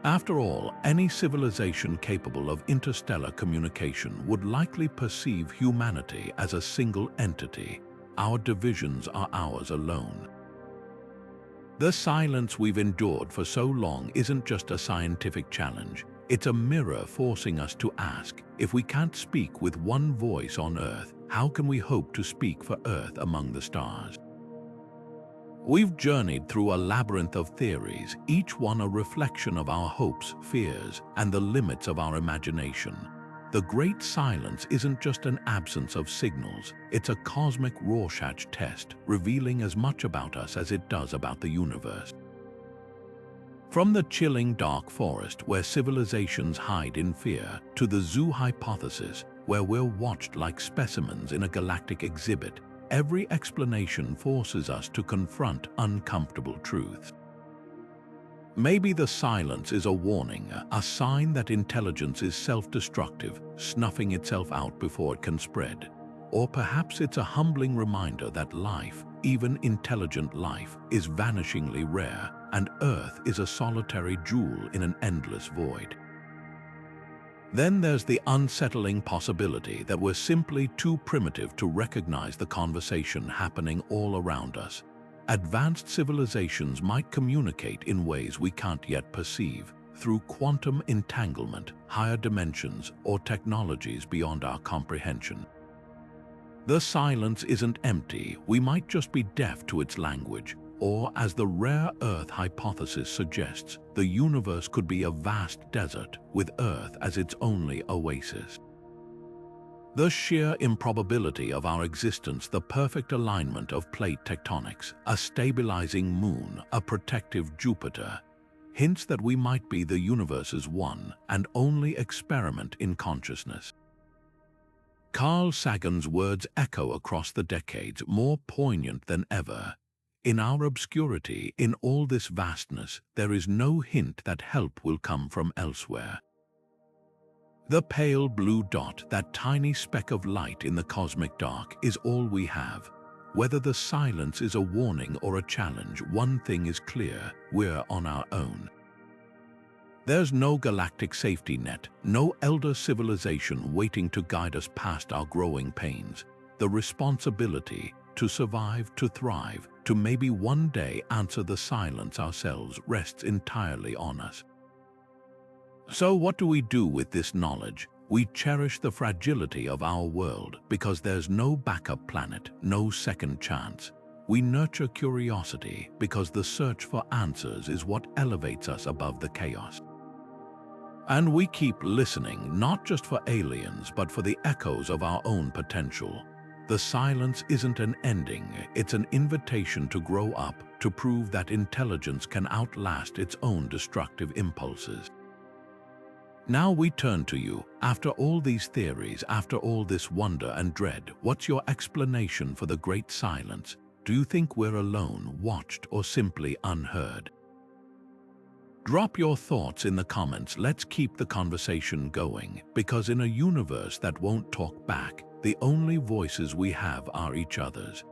After all, any civilization capable of interstellar communication would likely perceive humanity as a single entity. Our divisions are ours alone. The silence we've endured for so long isn't just a scientific challenge. It's a mirror forcing us to ask, if we can't speak with one voice on Earth, how can we hope to speak for Earth among the stars? We've journeyed through a labyrinth of theories, each one a reflection of our hopes, fears, and the limits of our imagination. The Great Silence isn't just an absence of signals, it's a cosmic Rorschach test, revealing as much about us as it does about the universe. From the chilling dark forest where civilizations hide in fear, to the zoo hypothesis, where we're watched like specimens in a galactic exhibit, every explanation forces us to confront uncomfortable truths. Maybe the silence is a warning, a sign that intelligence is self-destructive, snuffing itself out before it can spread. Or perhaps it's a humbling reminder that life, even intelligent life, is vanishingly rare, and Earth is a solitary jewel in an endless void. Then there's the unsettling possibility that we're simply too primitive to recognize the conversation happening all around us. Advanced civilizations might communicate in ways we can't yet perceive, through quantum entanglement, higher dimensions, or technologies beyond our comprehension. The silence isn't empty, we might just be deaf to its language, or, as the rare Earth hypothesis suggests, the universe could be a vast desert, with Earth as its only oasis. The sheer improbability of our existence, the perfect alignment of plate tectonics, a stabilizing moon, a protective Jupiter, hints that we might be the universe's one and only experiment in consciousness. Carl Sagan's words echo across the decades, more poignant than ever. In our obscurity, in all this vastness, there is no hint that help will come from elsewhere. The pale blue dot, that tiny speck of light in the cosmic dark, is all we have. Whether the silence is a warning or a challenge, one thing is clear: we're on our own. There's no galactic safety net, no elder civilization waiting to guide us past our growing pains. The responsibility to survive, to thrive, to maybe one day answer the silence ourselves rests entirely on us. So what do we do with this knowledge? We cherish the fragility of our world because there's no backup planet, no second chance. We nurture curiosity because the search for answers is what elevates us above the chaos. And we keep listening, not just for aliens, but for the echoes of our own potential. The silence isn't an ending, it's an invitation to grow up, to prove that intelligence can outlast its own destructive impulses. Now we turn to you. After all these theories, after all this wonder and dread, what's your explanation for the Great Silence? Do you think we're alone, watched, or simply unheard? Drop your thoughts in the comments. Let's keep the conversation going, because in a universe that won't talk back, the only voices we have are each other's.